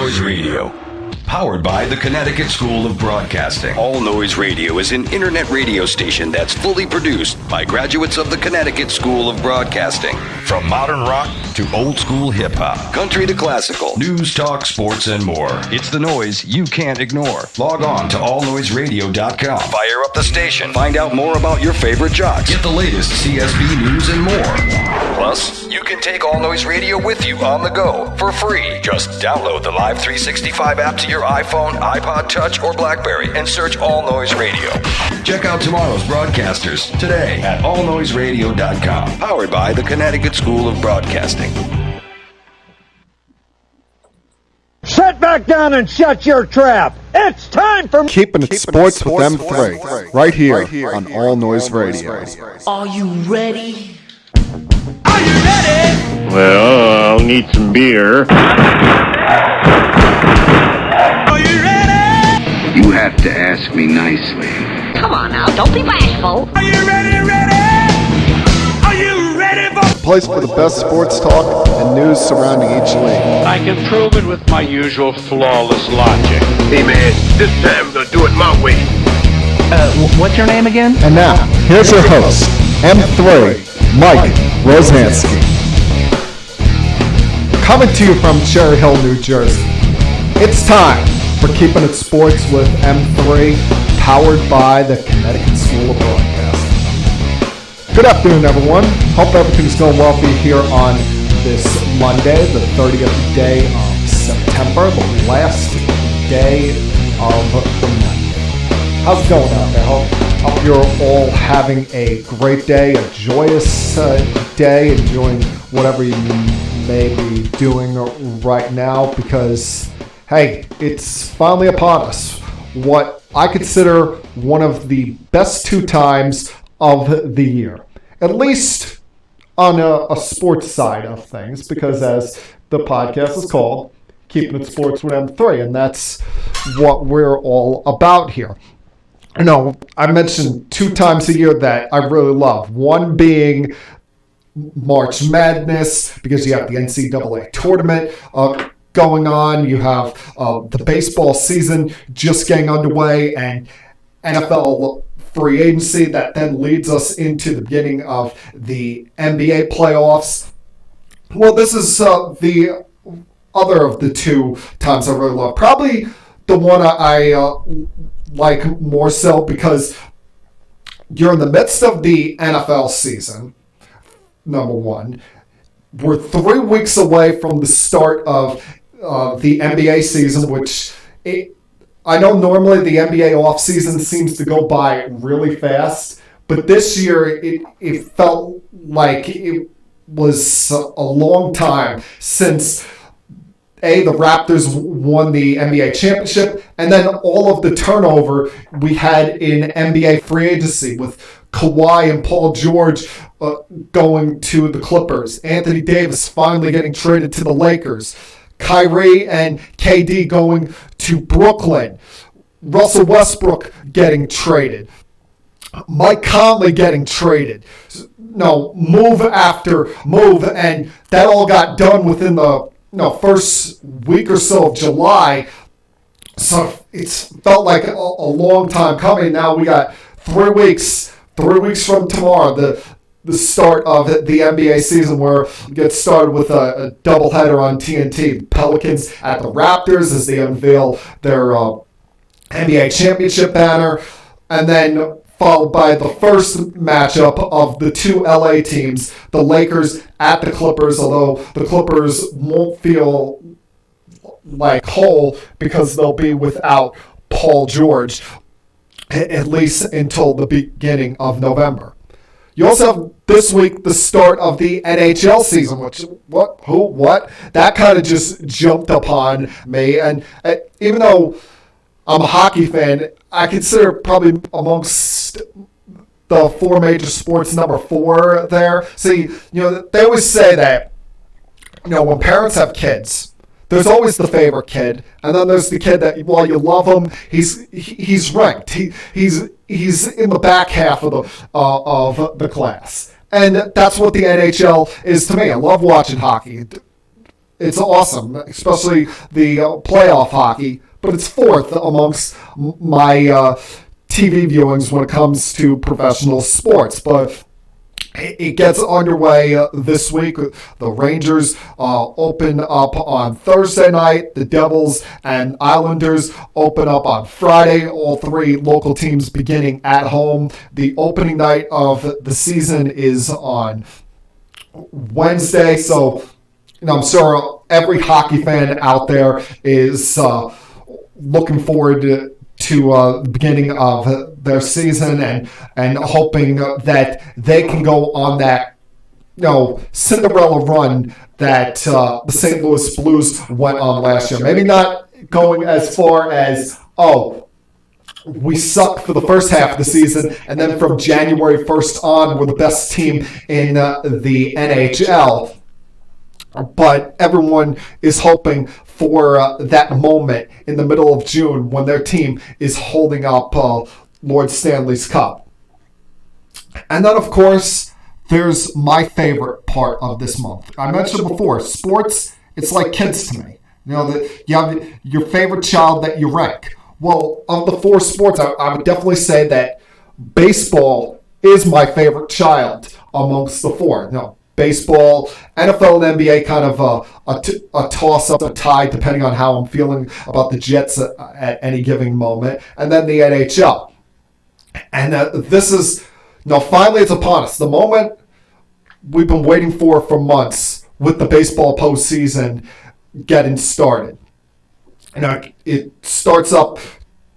Noise Radio. Powered by the Connecticut School of Broadcasting. All Noise Radio is an internet radio station that's fully produced by graduates of the Connecticut School of Broadcasting. From modern rock to old school hip hop, country to classical, news, talk, sports, and more. It's the noise you can't ignore. Log on to allnoiseradio.com. Fire up the station. Find out more about your favorite jocks. Get the latest CSB news and more. Plus, you can take All Noise Radio with you on the go for free. Just download the Live 365 app to your iPhone, iPod Touch, or BlackBerry and search All Noise Radio. Check out tomorrow's broadcasters today at allnoiseradio.com. Powered by the Connecticut School of Broadcasting. Sit back down and shut your trap. It's time for Keeping It Sports with M3, right here on All Noise Radio. Are you ready? Are you ready? Well, I'll need some beer. Are you ready? You have to ask me nicely. Come on now, don't be bashful. Are you ready? Are you ready for Place for the best sports talk and news surrounding each league. I can prove it with my usual flawless logic. Hey man, this time we'll do it my way. What's your name again? And now, here's your host, M3, Mike Rosansky. Coming to you from Cherry Hill, New Jersey. It's time for Keeping It Sports with M3, powered by the Connecticut School of Broadcasting. Good afternoon, everyone. Hope everything's going well for you here on this Monday, the 30th day of September, the last day of the month. How's it going out there? Hope you're all having a great day, a joyous day, enjoying whatever you may be doing right now because, hey, it's finally upon us. What I consider one of the best 2 times of the year, at least on a sports side of things, because as the podcast is called, Keeping It Sports with M3, and that's what we're all about here. You know, I mentioned 2 times a year that I really love. One being March Madness, because you have the NCAA tournament going on. You have the baseball season just getting underway and NFL free agency that then leads us into the beginning of the NBA playoffs. Well, this is the other of the 2 times I really love. Probably the one I like more so because you're in the midst of the NFL season, number one. We're 3 weeks away from the start of the NBA season, which I know normally the NBA offseason seems to go by really fast, but this year it felt like it was a long time since the Raptors won the NBA championship, and then all of the turnover we had in NBA free agency with Kawhi and Paul George going to the Clippers, Anthony Davis finally getting traded to the Lakers, Kyrie and KD going to Brooklyn, Russell Westbrook getting traded, Mike Conley getting traded. No, move after move, and that all got done within the first week or so of July. So it's felt like a long time coming. Now we got 3 weeks from tomorrow, the start of the NBA season, where we get started with a doubleheader on TNT. The Pelicans at the Raptors as they unveil their NBA championship banner, and then followed by the first matchup of the 2 LA teams, the Lakers at the Clippers, although the Clippers won't feel like whole because they'll be without Paul George, at least until the beginning of November. You also have this week the start of the NHL season, which, what? That kind of just jumped upon me. And even though I'm a hockey fan, I consider probably amongst the 4 major sports number 4 there. See, they always say that, when parents have kids, there's always the favorite kid, and then there's the kid that, while you love him, he's ranked. He's in the back half of the class, and that's what the NHL is to me. I love watching hockey. It's awesome, especially the playoff hockey, but it's fourth amongst my TV viewings when it comes to professional sports. But it gets underway this week. The Rangers open up on Thursday night. The Devils and Islanders open up on Friday. All three local teams beginning at home. The opening night of the season is on Wednesday. So, I'm sure every hockey fan out there is looking forward to the beginning of their season and hoping that they can go on that Cinderella run that the St. Louis Blues went on last year. Maybe not going as far as, we suck for the first half of the season, and then from January 1st on, we're the best team in the NHL. But everyone is hoping for that moment in the middle of June when their team is holding up Lord Stanley's Cup. And then, of course, there's my favorite part of this month. I mentioned before, sports, it's like kids to me. You have your favorite child that you rank. Well, of the four sports, I would definitely say that baseball is my favorite child amongst the four. Baseball, NFL and NBA kind of a toss-up, a tie, depending on how I'm feeling about the Jets at any given moment. And then the NHL. And this is, finally it's upon us. The moment we've been waiting for months with the baseball postseason getting started. It starts up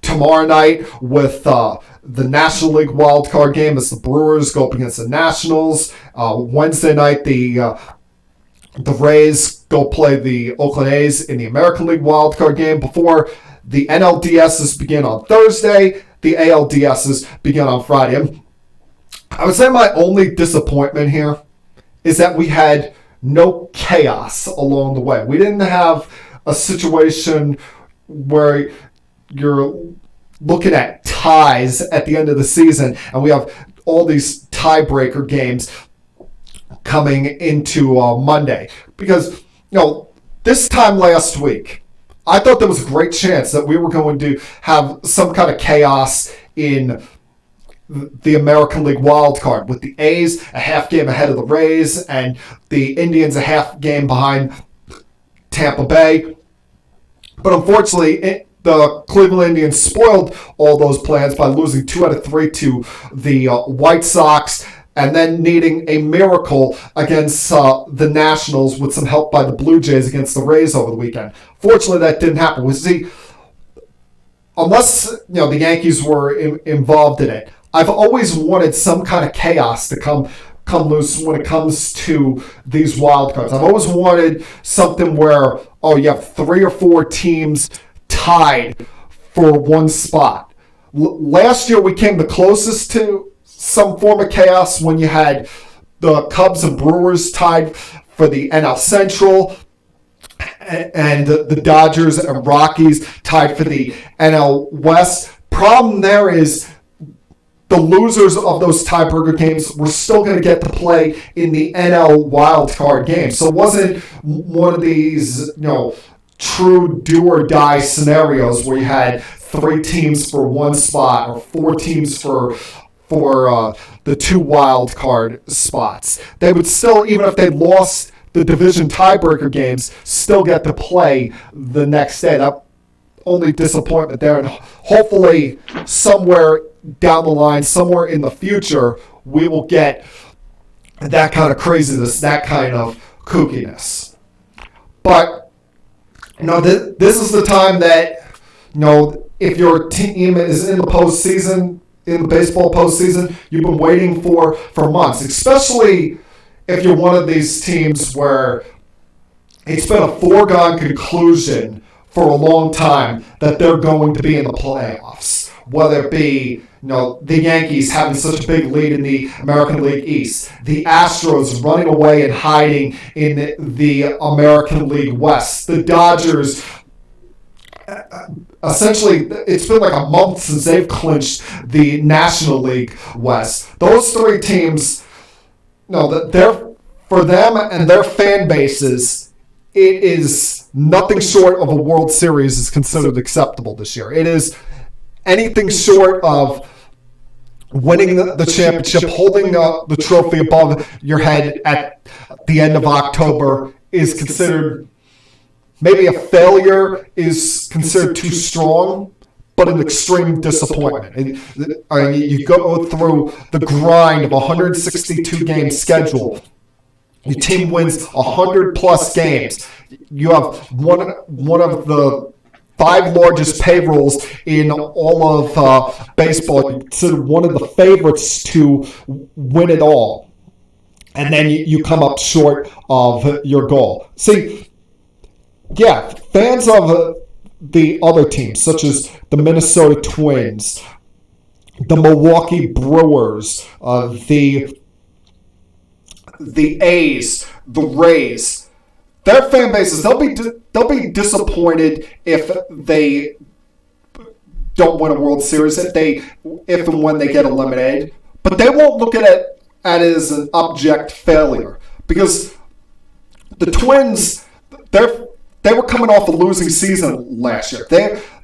tomorrow night with the National League wildcard game as the Brewers go up against the Nationals. Wednesday night, the Rays go play the Oakland A's in the American League wildcard game before the NLDSs begin on Thursday. The ALDSs begin on Friday. I would say my only disappointment here is that we had no chaos along the way. We didn't have a situation where you're looking at ties at the end of the season, and we have all these tiebreaker games coming into Monday. Because, this time last week, I thought there was a great chance that we were going to have some kind of chaos in the American League wild card, with the A's a half game ahead of the Rays and the Indians a half game behind Tampa Bay. But unfortunately, the Cleveland Indians spoiled all those plans by losing 2 out of 3 to the White Sox, and then needing a miracle against the Nationals with some help by the Blue Jays against the Rays over the weekend. Fortunately, that didn't happen. Unless the Yankees were involved in it, I've always wanted some kind of chaos to come loose when it comes to these wild cards. I've always wanted something where, you have 3 or 4 teams tied for one spot. Last year we came the closest to some form of chaos when you had the Cubs and Brewers tied for the NL Central, and the Dodgers and Rockies tied for the NL West. Problem there is the losers of those tiebreaker games were still going to get to play in the NL wildcard game. So it wasn't one of these, true do-or-die scenarios where you had 3 teams for one spot or 4 teams for the 2 wild card spots. They would still, even if they lost the division tiebreaker games, still get to play the next day. That only disappointment there. And hopefully somewhere down the line, somewhere in the future, we will get that kind of craziness, that kind of kookiness. But this is the time that, if your team is in the postseason, in the baseball postseason, you've been waiting for months, especially if you're one of these teams where it's been a foregone conclusion for a long time that they're going to be in the playoffs, whether it be the Yankees having such a big lead in the American League East, the Astros running away and hiding in the American League West, the Dodgers. Essentially, it's been like a month since they've clinched the National League West. Those 3 teams, they're, for them and their fan bases, it is nothing short of a World Series is considered acceptable this year. It is anything short of winning the championship, holding the trophy above your head at the end of October is considered, maybe a failure is considered too strong, but an extreme disappointment. You go through the grind of a 162-game schedule. Your team wins 100-plus games. You have one of the 5 largest payrolls in all of baseball. You're considered one of the favorites to win it all. And then you come up short of your goal. See, yeah, fans of the other teams, such as the Minnesota Twins, the Milwaukee Brewers, the A's, the Rays, their fan bases, they'll be disappointed if they don't win a World Series, if and when they get eliminated. But they won't look at it as an abject failure, because the Twins, they were coming off a losing season last year.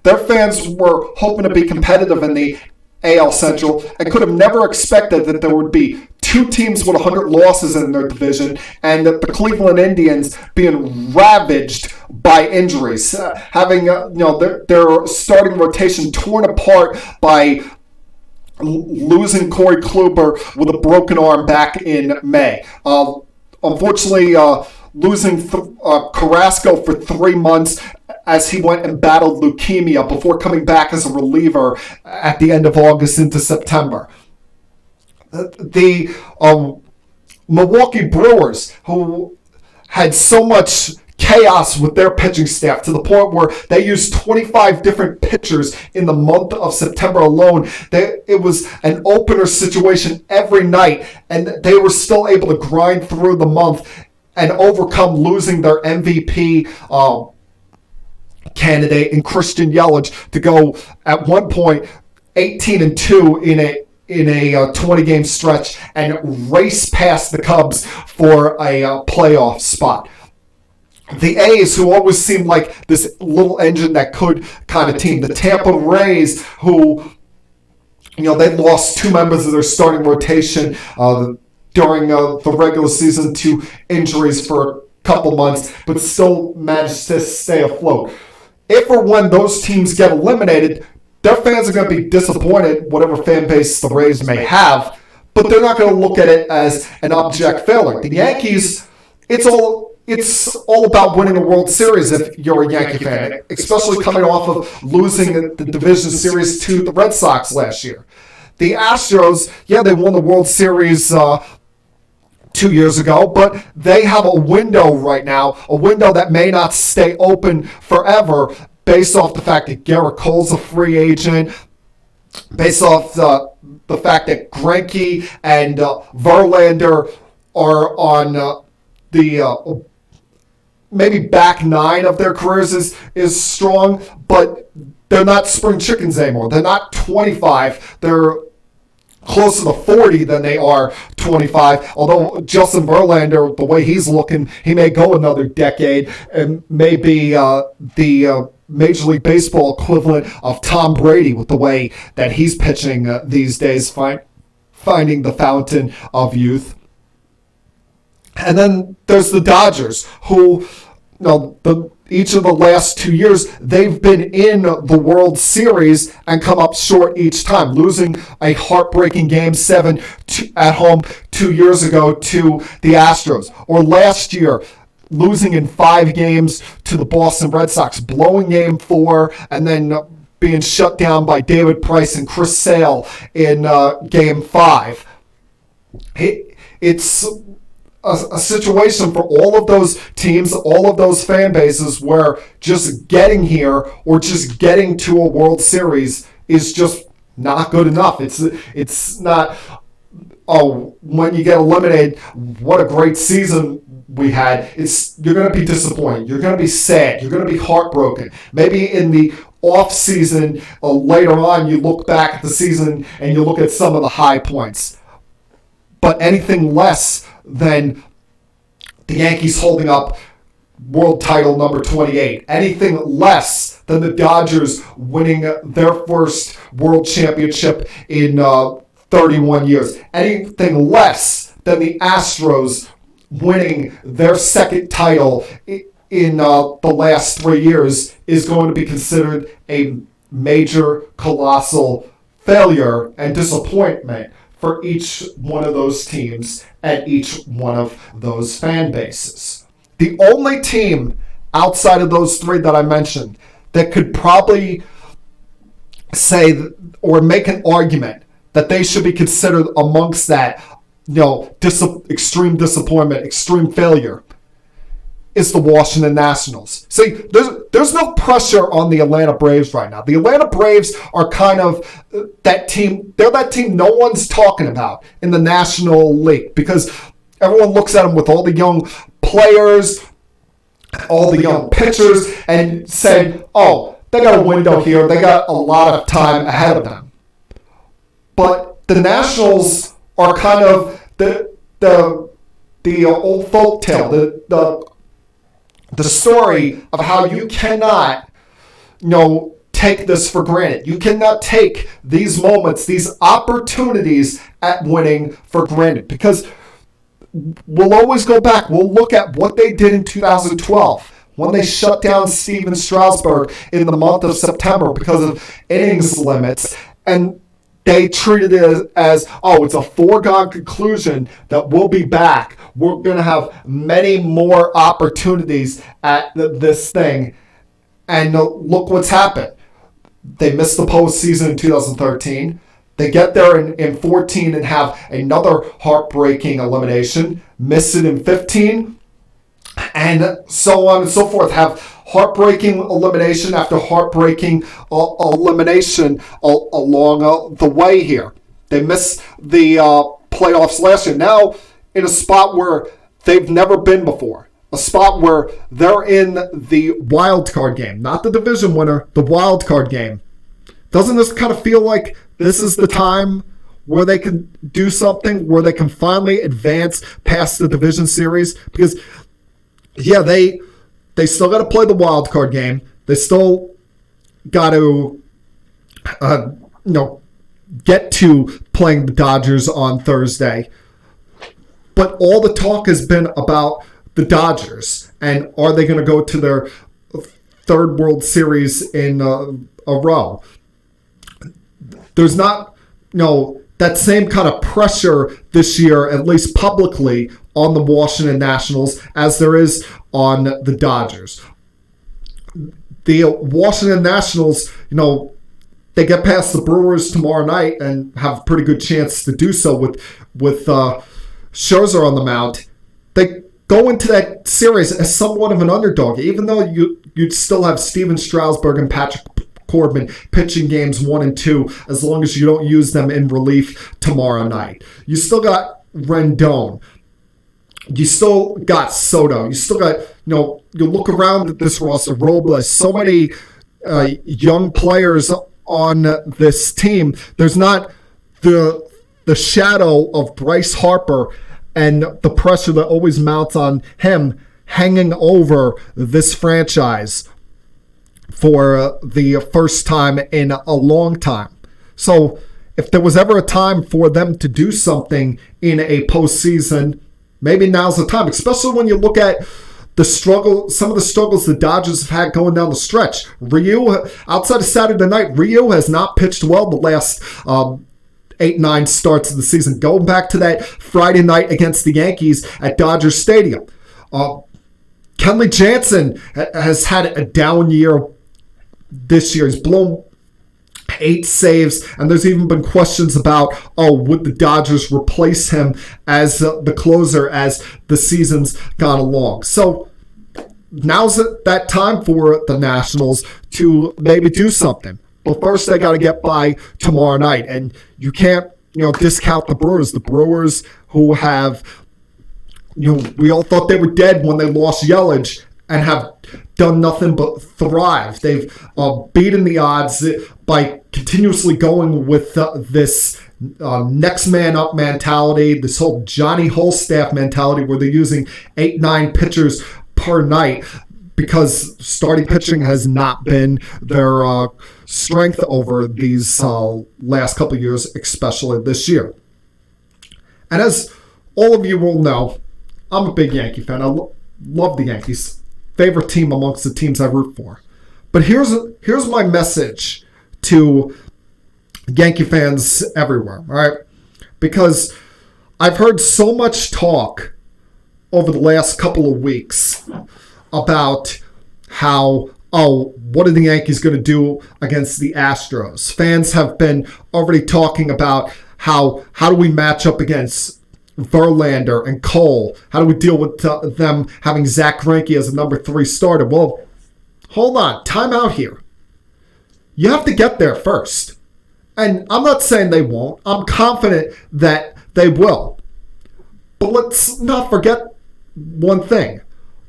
Their fans were hoping to be competitive in the AL Central and could have never expected that there would be 2 teams with 100 losses in their division and that the Cleveland Indians being ravaged by injuries, having their starting rotation torn apart by losing Corey Kluber with a broken arm back in May. Unfortunately, losing Carrasco for 3 months as he went and battled leukemia before coming back as a reliever at the end of August into September. The Milwaukee Brewers, who had so much chaos with their pitching staff to the point where they used 25 different pitchers in the month of September alone. It was an opener situation every night, and they were still able to grind through the month and overcome losing their MVP candidate in Christian Yelich to go at one point 18-2 in a 20-game stretch and race past the Cubs for a playoff spot. The A's, who always seemed like this little engine that could kind of team. The Tampa Rays, who, they lost 2 members of their starting rotation during the regular season to injuries for a couple months, but still managed to stay afloat. If or when those teams get eliminated, their fans are going to be disappointed, whatever fan base the Rays may have, but they're not going to look at it as an abject failure. The Yankees, it's all about winning a World Series if you're a Yankee fan, especially coming off of losing the division series to the Red Sox last year. The Astros, they won the World Series 2 years ago, but they have a window right now, a window that may not stay open forever based off the fact that Garrett Cole's a free agent, based off the fact that Greinke and Verlander are on the maybe back 9 of their careers is strong, but they're not spring chickens anymore. They're not 25. They're closer to 40 than they are 25. Although Justin Verlander, the way he's looking, he may go another decade and maybe the Major League Baseball equivalent of Tom Brady with the way that he's pitching these days, finding the fountain of youth. And then there's the Dodgers, who, each of the last 2 years, they've been in the World Series and come up short each time, losing a heartbreaking Game 7 at home 2 years ago to the Astros. Or last year, losing in 5 games to the Boston Red Sox, blowing Game 4, and then being shut down by David Price and Chris Sale in Game 5. It's a situation for all of those teams, all of those fan bases, where just getting here or just getting to a World Series is just not good enough. It's not, when you get eliminated, what a great season we had. You're going to be disappointed. You're going to be sad. You're going to be heartbroken. Maybe in the off season, later on, you look back at the season and you look at some of the high points. But anything less than the Yankees holding up world title number 28. Anything less than the Dodgers winning their first world championship in 31 years. Anything less than the Astros winning their second title in the last 3 years is going to be considered a major, colossal failure and disappointment for each one of those teams and each one of those fan bases. The only team outside of those three that I mentioned that could probably say or make an argument that they should be considered amongst that, extreme disappointment, extreme failure, is the Washington Nationals. See, there's no pressure on the Atlanta Braves right now. The Atlanta Braves are kind of that team. They're that team no one's talking about in the National League because everyone looks at them with all the young players, all the young pitchers, and say, oh, they got a window here. They got a lot of time ahead of them. But the Nationals are kind of the old folk tale, the story of how you cannot, take this for granted. You cannot take these moments, these opportunities at winning for granted because we'll always go back. We'll look at what they did in 2012 when they shut down Steven Strasburg in the month of September because of innings limits, and they treated it as, it's a foregone conclusion that we'll be back. We're going to have many more opportunities at this thing. And look what's happened. They missed the postseason in 2013. They get there in 14 and have another heartbreaking elimination. Miss it in 15. And so on and so forth. Have heartbreaking elimination after heartbreaking elimination along the way here. They missed the playoffs last year. Now in a spot where they've never been before. A spot where they're in the wild card game. Not the division winner, the wild card game. Doesn't this kind of feel like this is the time where they can do something, where they can finally advance past the division series? Because, yeah, they still got to play the wild card game. They still got to, get to playing the Dodgers on Thursday. But all the talk has been about the Dodgers, and are they going to go to their third World Series in a row? There's not, that same kind of pressure this year, at least publicly, on the Washington Nationals as there is on the Dodgers. The Washington Nationals, they get past the Brewers tomorrow night and have a pretty good chance to do so with Scherzer on the mound. They go into that series as somewhat of an underdog, even though you'd still have Steven Strasburg and Patrick Corbin pitching games 1 and 2, as long as you don't use them in relief tomorrow night. You still got Rendon. You still got Soto. You still got, you look around at this roster, Robles, so many young players on this team. There's not the shadow of Bryce Harper and the pressure that always mounts on him hanging over this franchise for the first time in a long time. So if there was ever a time for them to do something in a postseason, maybe now's the time, especially when you look at some of the struggles the Dodgers have had going down the stretch. Outside of Saturday night, Rio has not pitched well the last 8-9 starts of the season. Going back to that Friday night against the Yankees at Dodger Stadium. Kenley Jansen has had a down year this year. He's blown 8 saves, and there's even been questions about, would the Dodgers replace him as the closer as the season's gone along? So now's that time for the Nationals to maybe do something. Well, first they got to get by tomorrow night, and you can't, discount the Brewers. The Brewers who have, we all thought they were dead when they lost Yelich and have done nothing but thrive. They've beaten the odds by continuously going with this next man up mentality, this whole Johnny Holstaff mentality where they're using 8-9 pitchers per night. because starting pitching has not been their strength over these last couple of years, especially this year. And as all of you will know, I'm a big Yankee fan. I love the Yankees. Favorite team amongst the teams I root for. But here's my message to Yankee fans everywhere, all right? Because I've heard so much talk over the last couple of weeks about how, what are the Yankees going to do against the Astros? Fans have been already talking about how do we match up against Verlander and Cole? How do we deal with them having Zach Greinke as a number 3 starter? Well, hold on. Time out here. You have to get there first. And I'm not saying they won't. I'm confident that they will. But let's not forget one thing.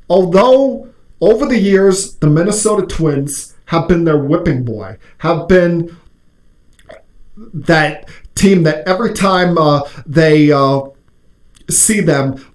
Although over the years, the Minnesota Twins have been their whipping boy, have been that team that every time they see them,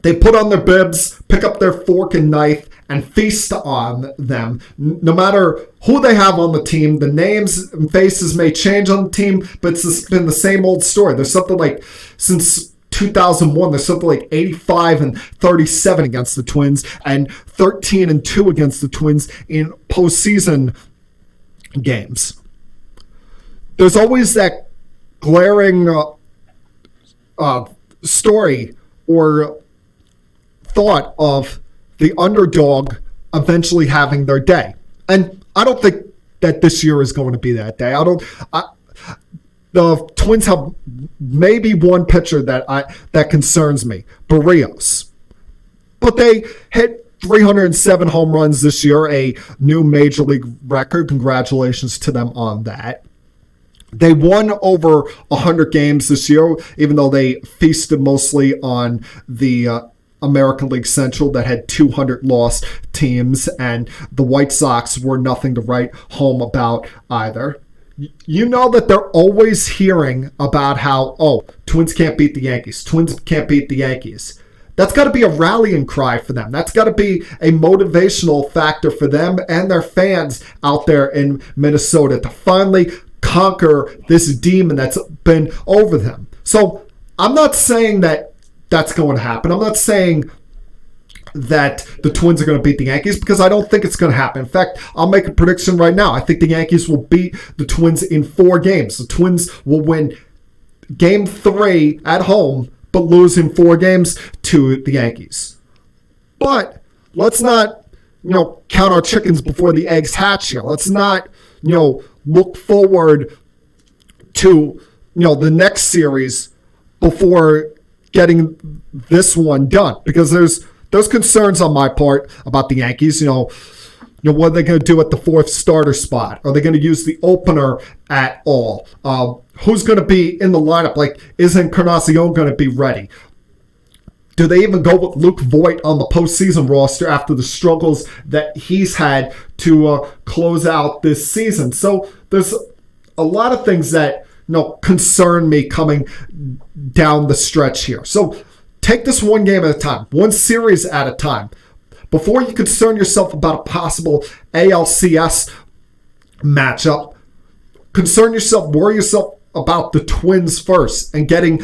they put on their bibs, pick up their fork and knife, and feast on them. No matter who they have on the team, the names and faces may change on the team, but it's been the same old story. There's something like, since 2001, there's something like 85-37 against the Twins and 13-2 against the Twins in postseason games. There's always that glaring story or thought of the underdog eventually having their day. And I don't think that this year is going to be that day. The Twins have maybe one pitcher that concerns me, Barrios. But they hit 307 home runs this year, a new major league record. Congratulations to them on that. They won over 100 games this year, even though they feasted mostly on the American League Central that had 200 lost teams, and the White Sox were nothing to write home about either. You know that they're always hearing about how, Twins can't beat the Yankees. Twins can't beat the Yankees. That's got to be a rallying cry for them. That's got to be a motivational factor for them and their fans out there in Minnesota to finally conquer this demon that's been over them. So I'm not saying that that's going to happen. I'm not saying that the Twins are going to beat the Yankees, because I don't think it's going to happen. In fact, I'll make a prediction right now. I think the Yankees will beat the Twins in 4 games. The Twins will win Game 3 at home, but lose in 4 games to the Yankees. But let's not, count our chickens before the eggs hatch here. Let's not, look forward to, the next series before getting this one done, because there's concerns on my part about the Yankees. What are they going to do at the 4th starter spot? Are they going to use the opener at all? Who's going to be in the lineup? Like, isn't Encarnacion going to be ready? Do they even go with Luke Voigt on the postseason roster after the struggles that he's had to close out this season? So there's a lot of things that concern me coming down the stretch here. So take this one game at a time, one series at a time. Before you concern yourself about a possible ALCS matchup, worry yourself about the Twins first and getting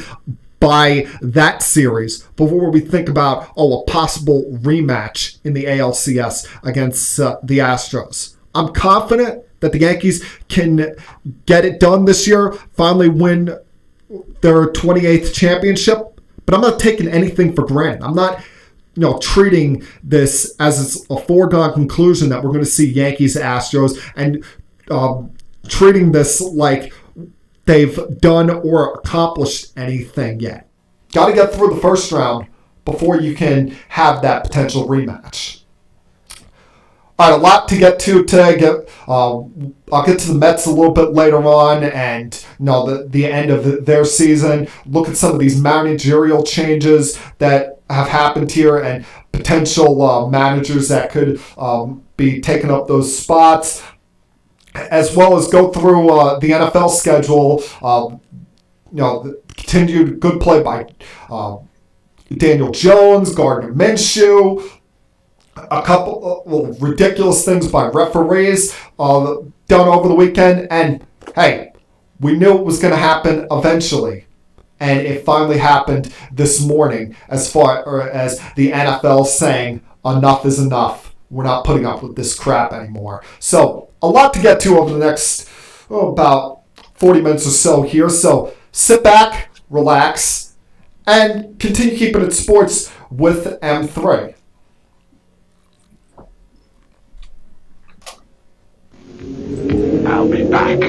by that series before we think about a possible rematch in the ALCS against the Astros. I'm confident that the Yankees can get it done this year, finally win their 28th championship, but I'm not taking anything for granted. I'm not treating this as a foregone conclusion that we're going to see Yankees-Astros and treating this like they've done or accomplished anything yet. Got to get through the first round before you can have that potential rematch. All right, a lot to get to today. I'll get to the Mets a little bit later on, and the end of their season. Look at some of these managerial changes that have happened here, and potential managers that could be taking up those spots, as well as go through the NFL schedule. The continued good play by Daniel Jones, Gardner Minshew. a couple ridiculous things by referees done over the weekend. And hey, we knew it was going to happen eventually. And it finally happened this morning as far as the NFL saying enough is enough. We're not putting up with this crap anymore. So a lot to get to over the next about 40 minutes or so here. So sit back, relax, and continue keeping it sports with M3. I'll be back.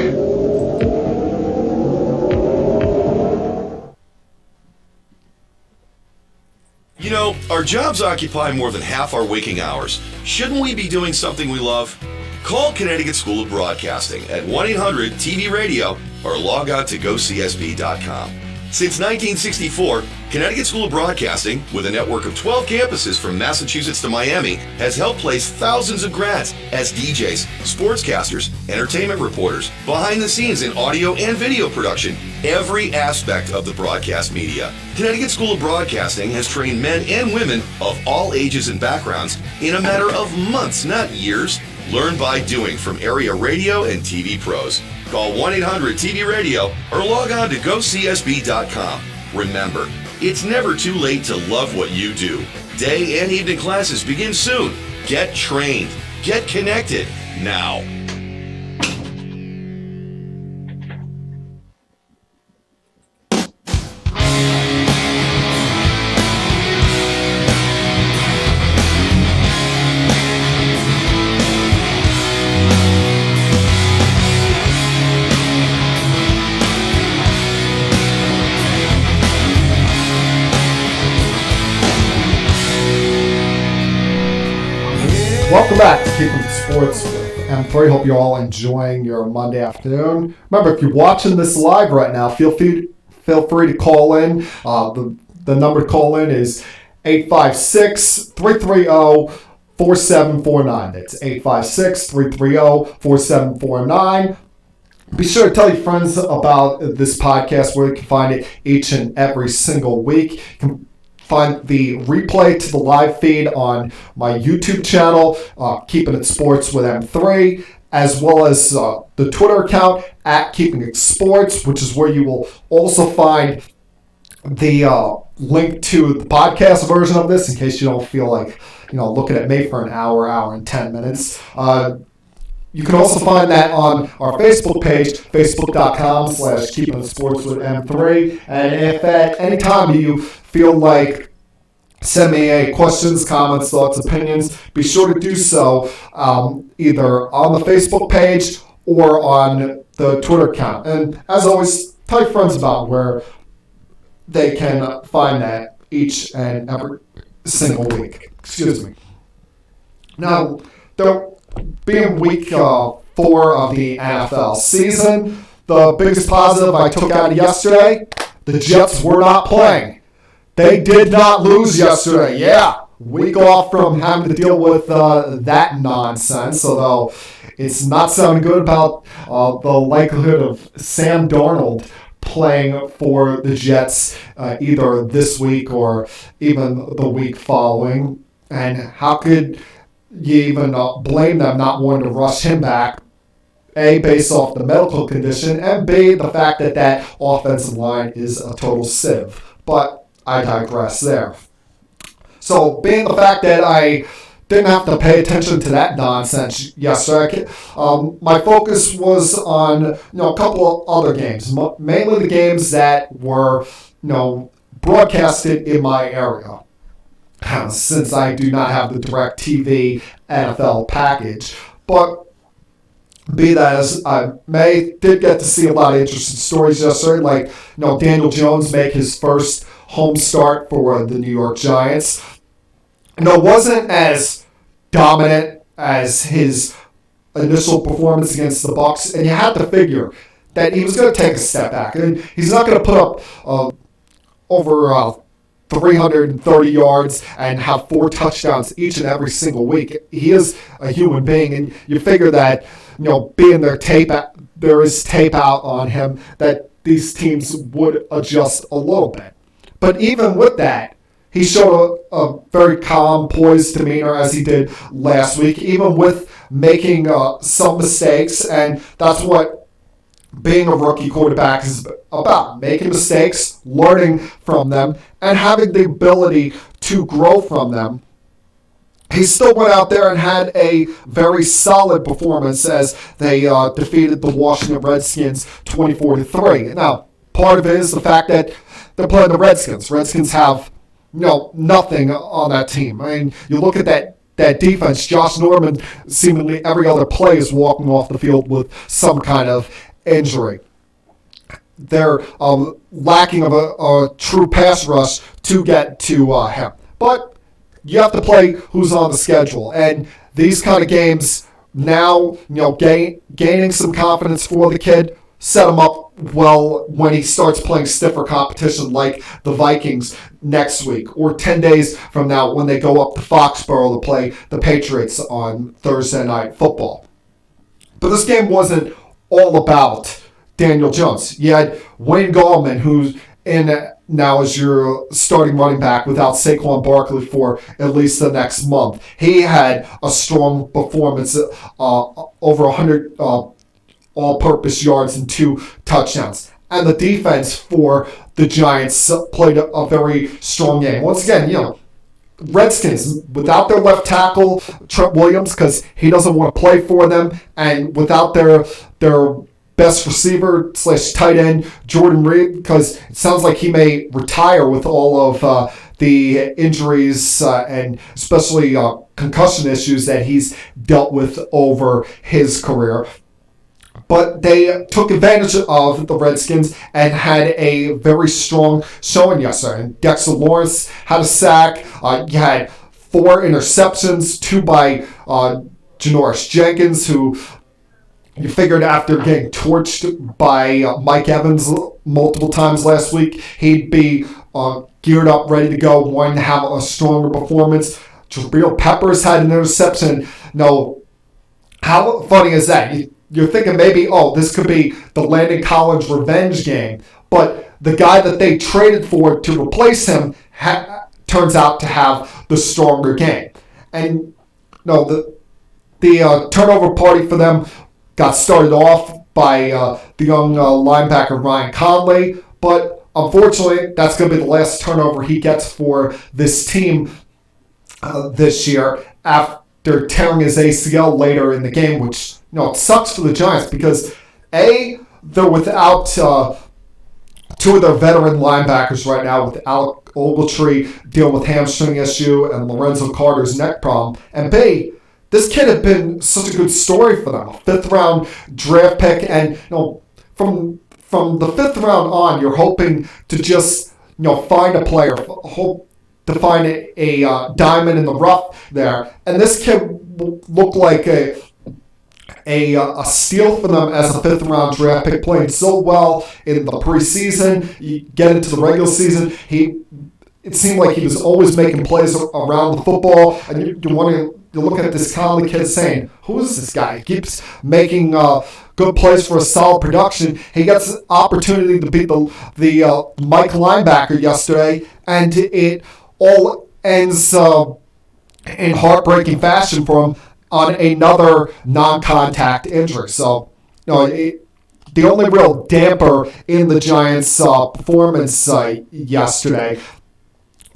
You know, our jobs occupy more than half our waking hours. Shouldn't we be doing something we love? Call Connecticut School of Broadcasting at 1-800-TV-RADIO or log on to gocsb.com. Since 1964, Connecticut School of Broadcasting, with a network of 12 campuses from Massachusetts to Miami, has helped place thousands of grads as DJs, sportscasters, entertainment reporters, behind the scenes in audio and video production, every aspect of the broadcast media. Connecticut School of Broadcasting has trained men and women of all ages and backgrounds in a matter of months, not years. Learn by doing from area radio and TV pros. Call 1-800-TV-RADIO or log on to gocsb.com. Remember, it's never too late to love what you do. Day and evening classes begin soon. Get trained. Get connected now. Welcome back to Keeping It Sports with M3. Hope you're all enjoying your Monday afternoon. Remember, if you're watching this live right now, feel free to call in. The number to call in is 856-330-4749. That's 856-330-4749. Be sure to tell your friends about this podcast where you can find it each and every single week. You can find the replay to the live feed on my YouTube channel, Keeping It Sports with M3, as well as the Twitter account at Keeping It Sports, which is where you will also find the link to the podcast version of this in case you don't feel like looking at me for an hour and 10 minutes. You can also find that on our Facebook page, facebook.com/Keeping It Sports with M3. And if at any time you feel like send me any questions, comments, thoughts, opinions, be sure to do so either on the Facebook page or on the Twitter account. And as always, tell your friends about where they can find that each and every single week. Excuse me. Now, being week 4 of the NFL season, the biggest positive I took out of yesterday, the Jets were not playing. They did not lose yesterday. Yeah, week off from having to deal with that nonsense, although it's not sounding good about the likelihood of Sam Darnold playing for the Jets either this week or even the week following. And how could you even blame them not wanting to rush him back? A, based off the medical condition, and B, the fact that that offensive line is a total sieve. But I digress there. So, being the fact that I didn't have to pay attention to that nonsense yesterday, my focus was on a couple of other games, mainly the games that were broadcasted in my area. Since I do not have the DirecTV NFL package, but be that as I may, did get to see a lot of interesting stories yesterday, like Daniel Jones make his first home start for the New York Giants. Wasn't as dominant as his initial performance against the Bucs, and you had to figure that he was going to take a step back, and he's not going to put up over 330 yards and have 4 touchdowns each and every single week. He is a human being, and you figure that being there is tape out on him, that these teams would adjust a little bit. But even with that, he showed a very calm, poised demeanor as he did last week, even with making some mistakes. And that's what being a rookie quarterback is about, making mistakes, learning from them, and having the ability to grow from them. He still went out there and had a very solid performance as they defeated the Washington Redskins 24-3. Now, part of it is the fact that they're playing the Redskins. Redskins have nothing on that team. I mean, you look at that defense. Josh Norman, seemingly every other play is walking off the field with some kind of injury. They're lacking of a true pass rush to get to him. But you have to play who's on the schedule. And these kind of games now, gaining some confidence for the kid, set him up well when he starts playing stiffer competition like the Vikings next week, or 10 days from now when they go up to Foxborough to play the Patriots on Thursday Night Football. But this game wasn't all about Daniel Jones. You had Wayne Gallman, who's in now as your starting running back without Saquon Barkley for at least the next month. He had a strong performance, over 100 all-purpose yards and 2 touchdowns. And the defense for the Giants played a very strong game. Once again, Redskins, without their left tackle, Trent Williams, because he doesn't want to play for them, and without their best receiver / tight end, Jordan Reed, because it sounds like he may retire with all of the injuries and especially concussion issues that he's dealt with over his career. But they took advantage of the Redskins and had a very strong showing yesterday. And Dexter Lawrence had a sack. You had 4 interceptions, 2 by Janoris Jenkins, who you figured after getting torched by Mike Evans multiple times last week, he'd be geared up, ready to go, wanting to have a stronger performance. Jabril Peppers had an interception. No, how funny is that? You're thinking maybe, this could be the Landon Collins revenge game. But the guy that they traded for to replace him turns out to have the stronger game. And the turnover party for them got started off by the young linebacker Ryan Conley. But unfortunately, that's going to be the last turnover he gets for this team this year after tearing his ACL later in the game, which it sucks for the Giants because they're without 2 of their veteran linebackers right now, with Alec Ogletree dealing with hamstring issue and Lorenzo Carter's neck problem, and B, this kid had been such a good story for them, a 5th round draft pick, and from the 5th round on, you're hoping to just find a player, hope to find a diamond in the rough there, and this kid looked like a steal for them as a 5th round draft pick, playing so well in the preseason. You get into the regular season, it seemed like he was always making plays around the football, and you look at this Conley kid saying, who is this guy? He keeps making good plays for a solid production. He gets an opportunity to beat the Mike linebacker yesterday, and it all ends in heartbreaking fashion for him on another non-contact injury. So, the only real damper in the Giants' performance yesterday,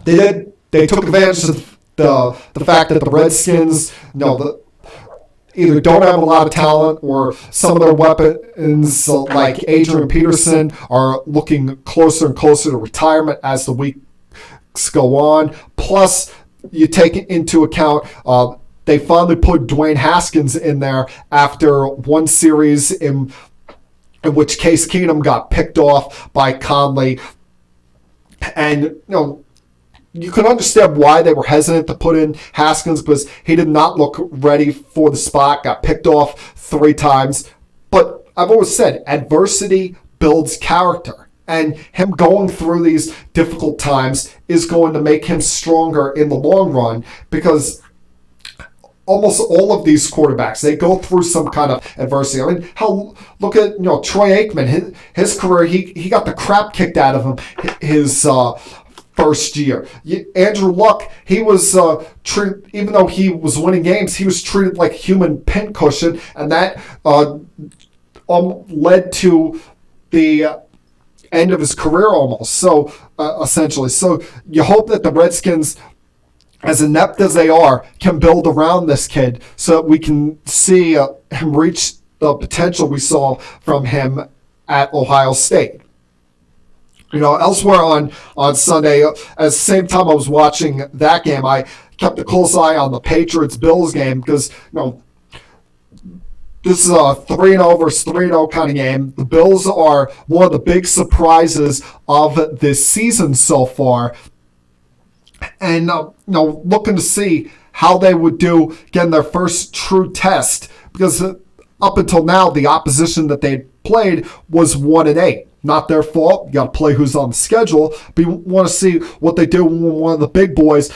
they took advantage of the fact that the Redskins, either don't have a lot of talent, or some of their weapons, like Adrian Peterson, are looking closer and closer to retirement as the weeks go on. Plus, you take into account they finally put Dwayne Haskins in there after one series in which Case Keenum got picked off by Conley. And, you can understand why they were hesitant to put in Haskins, because he did not look ready for the spot, got picked off 3 times. But I've always said, adversity builds character. And him going through these difficult times is going to make him stronger in the long run, because almost all of these quarterbacks, they go through some kind of adversity. I mean, look at Troy Aikman. His career, he got the crap kicked out of him his first year. Andrew Luck, he was treated, even though he was winning games, he was treated like a human pincushion, and that led to the end of his career almost. So essentially, so you hope that the Redskins, as inept as they are, can build around this kid so that we can see him reach the potential we saw from him at Ohio State. Elsewhere on Sunday, at the same time I was watching that game, I kept a close eye on the Patriots-Bills game because, this is a 3-0 versus 3-0 kind of game. The Bills are one of the big surprises of this season so far. And, looking to see how they would do getting their first true test. Because up until now, the opposition that they played was 1-8. Not their fault. You got to play who's on the schedule. But you want to see what they do when one of the big boys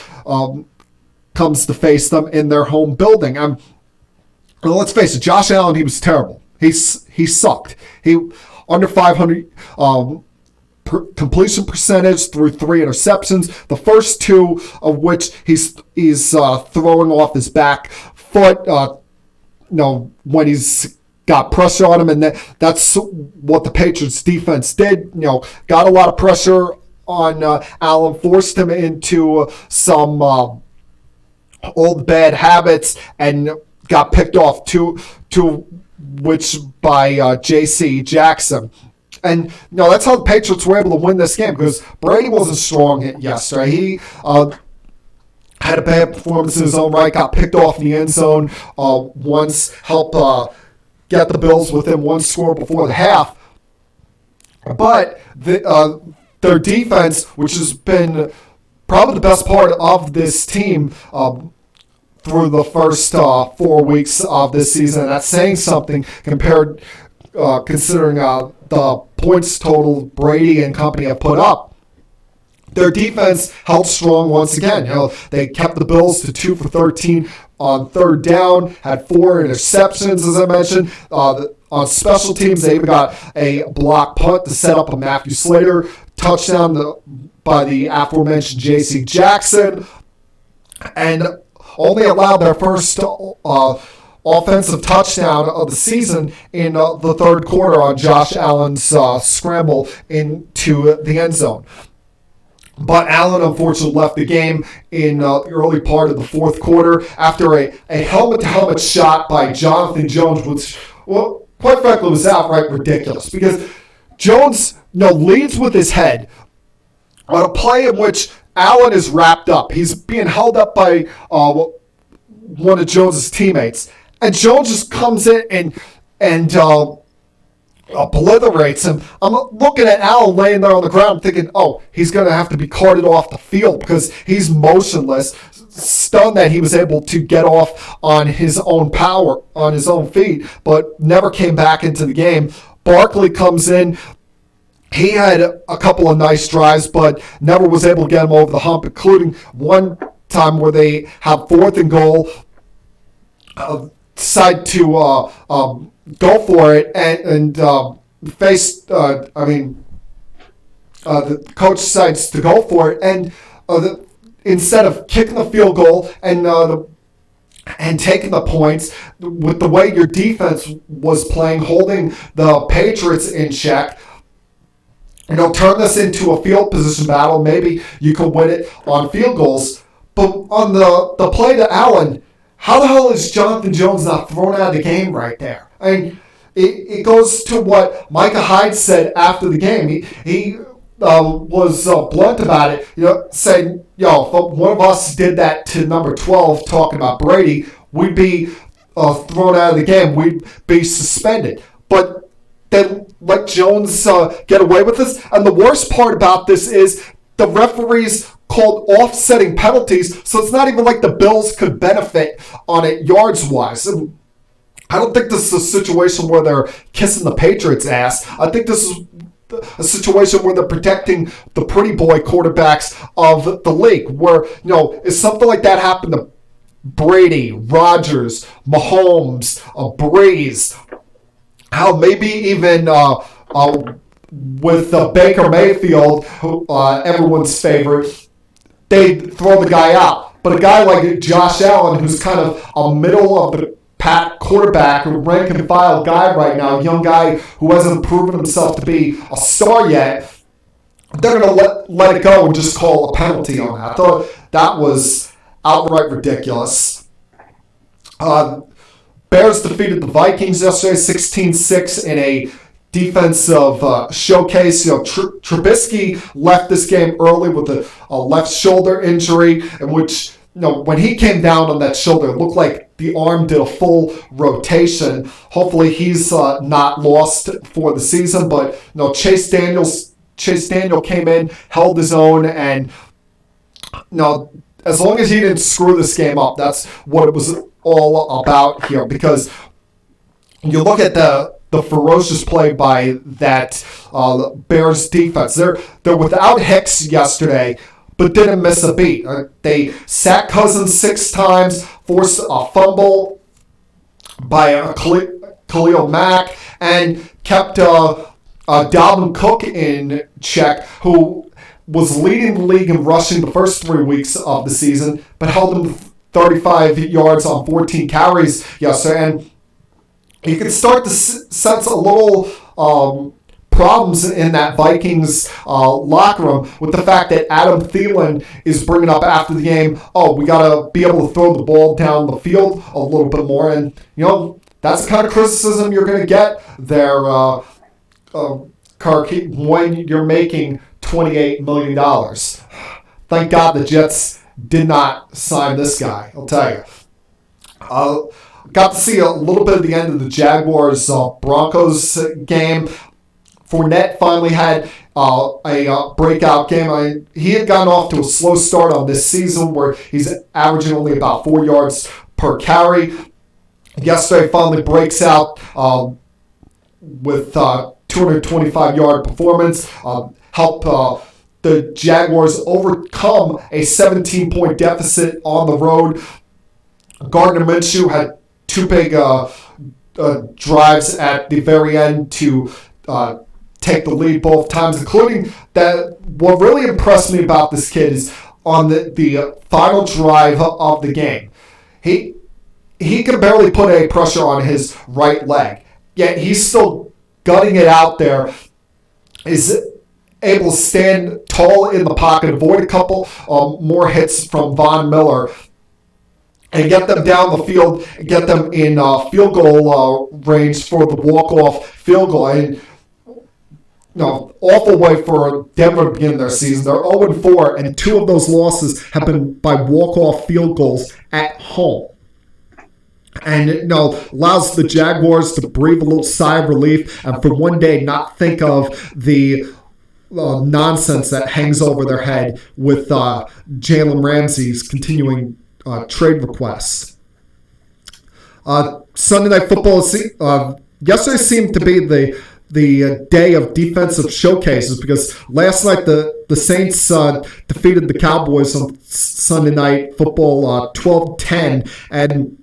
comes to face them in their home building. Well, let's face it, Josh Allen, he was terrible. He sucked. He under 500 completion percentage through 3 interceptions. The first 2 of which he's throwing off his back foot. When he's got pressure on him, and that's what the Patriots defense did. Got a lot of pressure on Allen, forced him into some old bad habits, and got picked off to which by J.C. Jackson. And that's how the Patriots were able to win this game, because Brady wasn't strong yesterday. He had a bad performance in his own right, got picked off in the end zone once, helped get the Bills within 1 score before the half. But their defense, which has been probably the best part of this team through the first 4 weeks of this season, and that's saying something considering the points total Brady and company have put up. Their defense held strong once again. They kept the Bills to 2 for 13 on third down, had 4 interceptions, as I mentioned. On special teams, they even got a block punt to set up a Matthew Slater touchdown by the aforementioned J.C. Jackson, and only allowed their first offensive touchdown of the season in the third quarter on Josh Allen's scramble into the end zone. But Allen, unfortunately, left the game in the early part of the fourth quarter after a helmet-to-helmet shot by Jonathan Jones, which, well, quite frankly, was outright ridiculous. Because Jones, leads with his head on a play in which Allen is wrapped up. He's being held up by one of Jones's teammates. And Jones just comes in and obliterates him. I'm looking at Allen laying there on the ground thinking, he's going to have to be carted off the field because he's motionless, stunned that he was able to get off on his own power, on his own feet, but never came back into the game. Barkley comes in. He had a couple of nice drives, but never was able to get him over the hump, including one time where they have 4th and goal, decide to go for it and face. The coach decides to go for it, and instead of kicking the field goal and taking the points, with the way your defense was playing, holding the Patriots in check, turn this into a field position battle. Maybe you can win it on field goals. But on the play to Allen, how the hell is Jonathan Jones not thrown out of the game right there? I mean, it goes to what Micah Hyde said after the game. He was blunt about it, saying, if one of us did that to number 12, talking about Brady, we'd be thrown out of the game. We'd be suspended. But they let Jones get away with this. And the worst part about this is the referees called offsetting penalties, so it's not even like the Bills could benefit on it yards-wise. And I don't think this is a situation where they're kissing the Patriots' ass. I think this is a situation where they're protecting the pretty boy quarterbacks of the league, where, if something like that happened to Brady, Rodgers, Mahomes, Breeze, maybe even with Baker Mayfield, who, everyone's favorite, they'd throw the guy out. But a guy like Josh Allen, who's kind of a middle of the pack quarterback, a rank and file guy right now, a young guy who hasn't proven himself to be a star yet, they're going to let it go and just call a penalty on that. I thought that was outright ridiculous. Bears defeated the Vikings yesterday 16-6 in a defensive showcase. Trubisky left this game early with a left shoulder injury, in which when he came down on that shoulder, it looked like the arm did a full rotation. Hopefully he's not lost for the season, but Chase Daniel came in, held his own, and as long as he didn't screw this game up, that's what it was all about here. Because you look at the ferocious play by that Bears defense. They're without Hicks yesterday, but didn't miss a beat. They sacked Cousins 6 times, forced a fumble by Khalil Mack, and kept Dalvin Cook in check, who was leading the league in rushing the first 3 weeks of the season, but held him to 35 yards on 14 carries yesterday. And you can start to sense a little problems in that Vikings locker room with the fact that Adam Thielen is bringing up after the game, we got to be able to throw the ball down the field a little bit more. And, that's the kind of criticism you're going to get there, Kirk, when you're making $28 million. Thank God the Jets did not sign this guy, I'll tell you. Got to see a little bit of the end of the Jaguars-Broncos game. Fournette finally had a breakout game. He had gotten off to a slow start on this season where he's averaging only about 4 yards per carry. Yesterday finally breaks out with 225-yard performance. Help the Jaguars overcome a 17-point deficit on the road. Gardner Minshew had 2 big drives at the very end to take the lead both times, including that. What really impressed me about this kid is on the final drive of the game. He can barely put any pressure on his right leg, yet he's still gutting it out there, is able to stand tall in the pocket, avoid a couple more hits from Von Miller, and get them down the field, get them in field goal range for the walk-off field goal. And awful way for Denver to begin their season. They're 0-4, and 2 of those losses have been by walk-off field goals at home. And it allows the Jaguars to breathe a little sigh of relief and for one day not think of the nonsense that hangs over their head with Jalen Ramsey's continuing trade requests. Sunday Night Football yesterday seemed to be the day of defensive showcases, because last night the Saints defeated the Cowboys on Sunday Night Football 12-10, and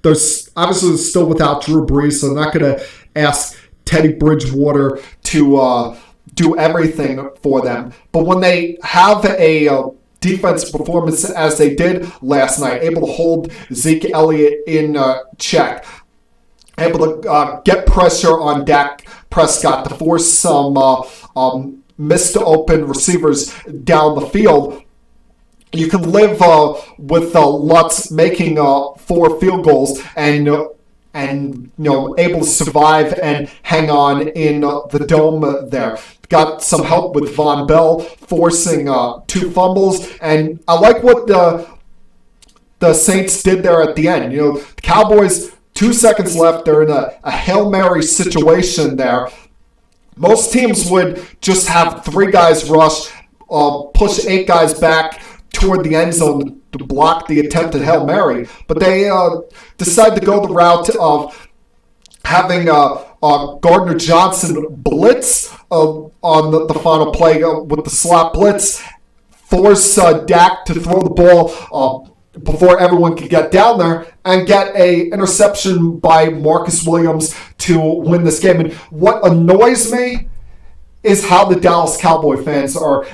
there's obviously still without Drew Brees, so they're not going to ask Teddy Bridgewater to do everything for them. But when they have a defense performance as they did last night, able to hold Zeke Elliott in check, able to get pressure on Dak Prescott to force some missed open receivers down the field, you can live with Lutz making 4 field goals and able to survive and hang on in the dome there. Got some help with Von Bell forcing 2 fumbles, and I like what the Saints did there at the end. The Cowboys, 2 seconds left, they're in a Hail Mary situation there. Most teams would just have 3 guys rush, push 8 guys back toward the end zone to block the attempted Hail Mary, but they decide to go the route of having Gardner Johnson blitz on the final play with the slot blitz, force Dak to throw the ball before everyone could get down there and get a interception by Marcus Williams to win this game. And what annoys me is how the Dallas Cowboy fans are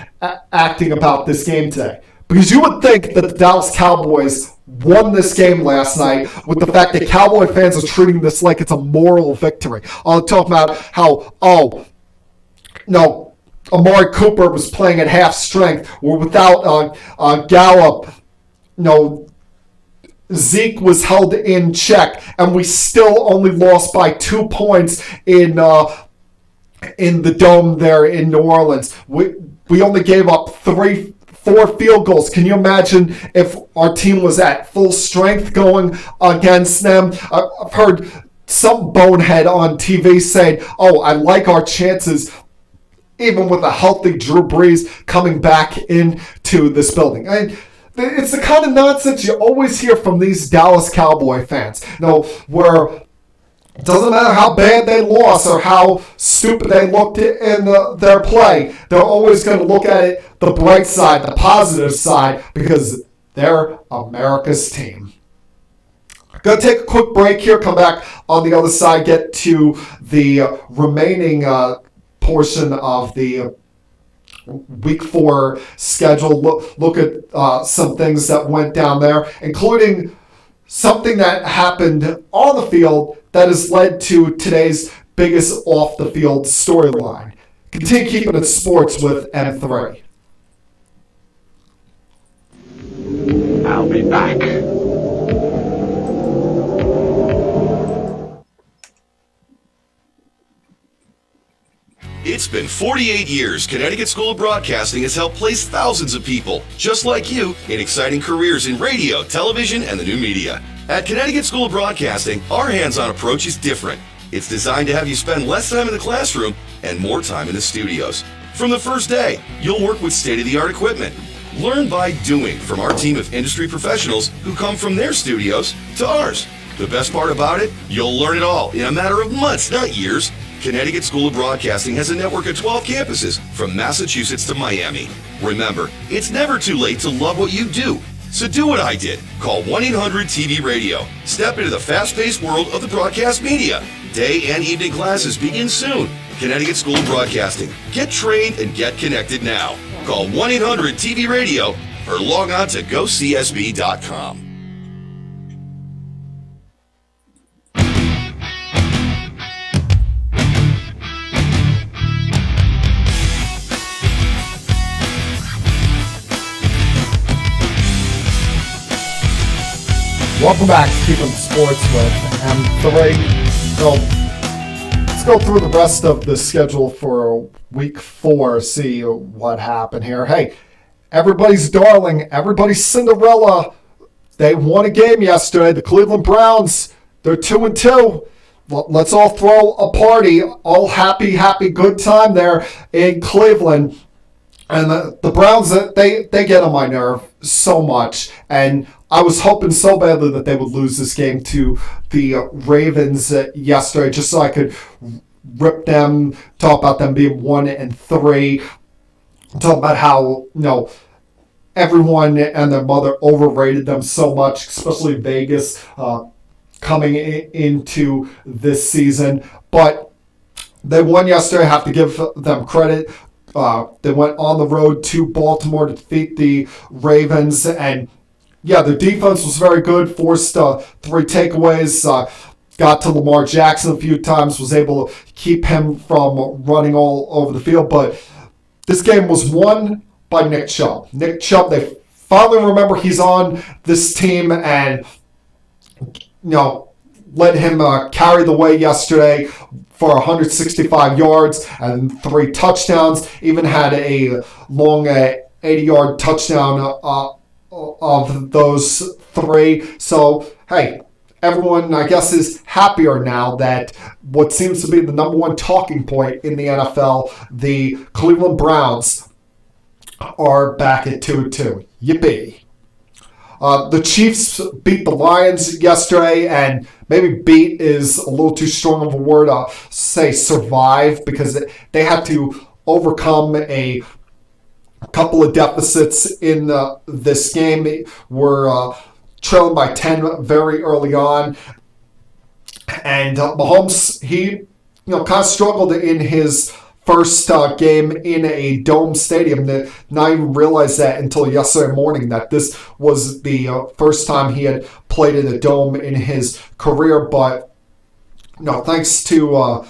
acting about this game today. Because you would think that the Dallas Cowboys won this game last night with the fact that Cowboy fans are treating this like it's a moral victory. I'll talk about how, Amari Cooper was playing at half strength, or without Gallup, Zeke was held in check, and we still only lost by 2 points in the Dome there in New Orleans. We only gave up 4 field goals. Can you imagine if our team was at full strength going against them? I've heard some bonehead on TV saying, I like our chances even with a healthy Drew Brees coming back into this building. It's the kind of nonsense you always hear from these Dallas Cowboy fans. Where it doesn't matter how bad they lost or how stupid they looked in their play, they're always going to look at it the bright side, the positive side, because they're America's team. Going to take a quick break here, come back on the other side, get to the remaining portion of the Week 4 schedule, look at some things that went down there, including something that happened on the field that has led to today's biggest off-the-field storyline. Continue keeping it sports with M3. I'll be back. It's been 48 years Connecticut School of Broadcasting has helped place thousands of people, just like you, in exciting careers in radio, television, and the new media. At Connecticut School of Broadcasting, our hands-on approach is different. It's designed to have you spend less time in the classroom and more time in the studios. From the first day, you'll work with state-of-the-art equipment. Learn by doing from our team of industry professionals who come from their studios to ours. The best part about it, you'll learn it all in a matter of months, not years. Connecticut School of Broadcasting has a network of 12 campuses from Massachusetts to Miami. Remember, it's never too late to love what you do. So do what I did. Call 1-800-TV-RADIO. Step into the fast-paced world of the broadcast media. Day and evening classes begin soon. Connecticut School of Broadcasting. Get trained and get connected now. Call 1-800-TV-RADIO or log on to GoCSB.com. Welcome back to Keeping Sports with M3. So, let's go through the rest of the schedule for Week 4, see what happened here. Hey, everybody's darling, everybody's Cinderella. They won a game yesterday. The Cleveland Browns, they're 2-2. Let's all throw a party. All happy, good time there in Cleveland. And the Browns, they get on my nerve so much. And I was hoping so badly that they would lose this game to the Ravens yesterday, just so I could rip them, talk about them being 1-3, talk about how, everyone and their mother overrated them so much, especially Vegas coming into this season. But they won yesterday. I have to give them credit. They went on the road to Baltimore to defeat the Ravens, and yeah, their defense was very good, forced 3 takeaways, got to Lamar Jackson a few times, was able to keep him from running all over the field, but this game was won by Nick Chubb. Nick Chubb, they finally remember he's on this team and, let him carry the way yesterday for 165 yards and 3 touchdowns. Even had a long 80-yard touchdown of those 3. So, hey, everyone, I guess, is happier now that what seems to be the number one talking point in the NFL, the Cleveland Browns, are back at 2-2. Yippee. The Chiefs beat the Lions yesterday, and maybe beat is a little too strong of a word to say survive, because they had to overcome a A couple of deficits in this game. Were trailing by 10 very early on. And Mahomes, he kind of struggled in his first game in a dome stadium. Not even realized that until yesterday morning that this was the first time he had played in a dome in his career. But thanks to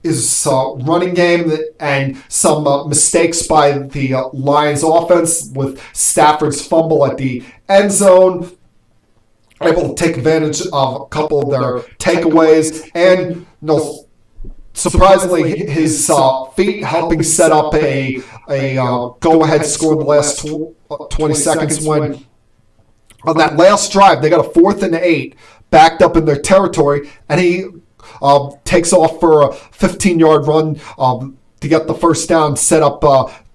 his running game and some mistakes by the Lions offense with Stafford's fumble at the end zone, able to take advantage of a couple of their takeaways, and surprisingly, his feet helping set up a go-ahead score in the last 20 seconds when on that last drive, they got a 4th and 8 backed up in their territory, and he takes off for a 15-yard run to get the first down, set up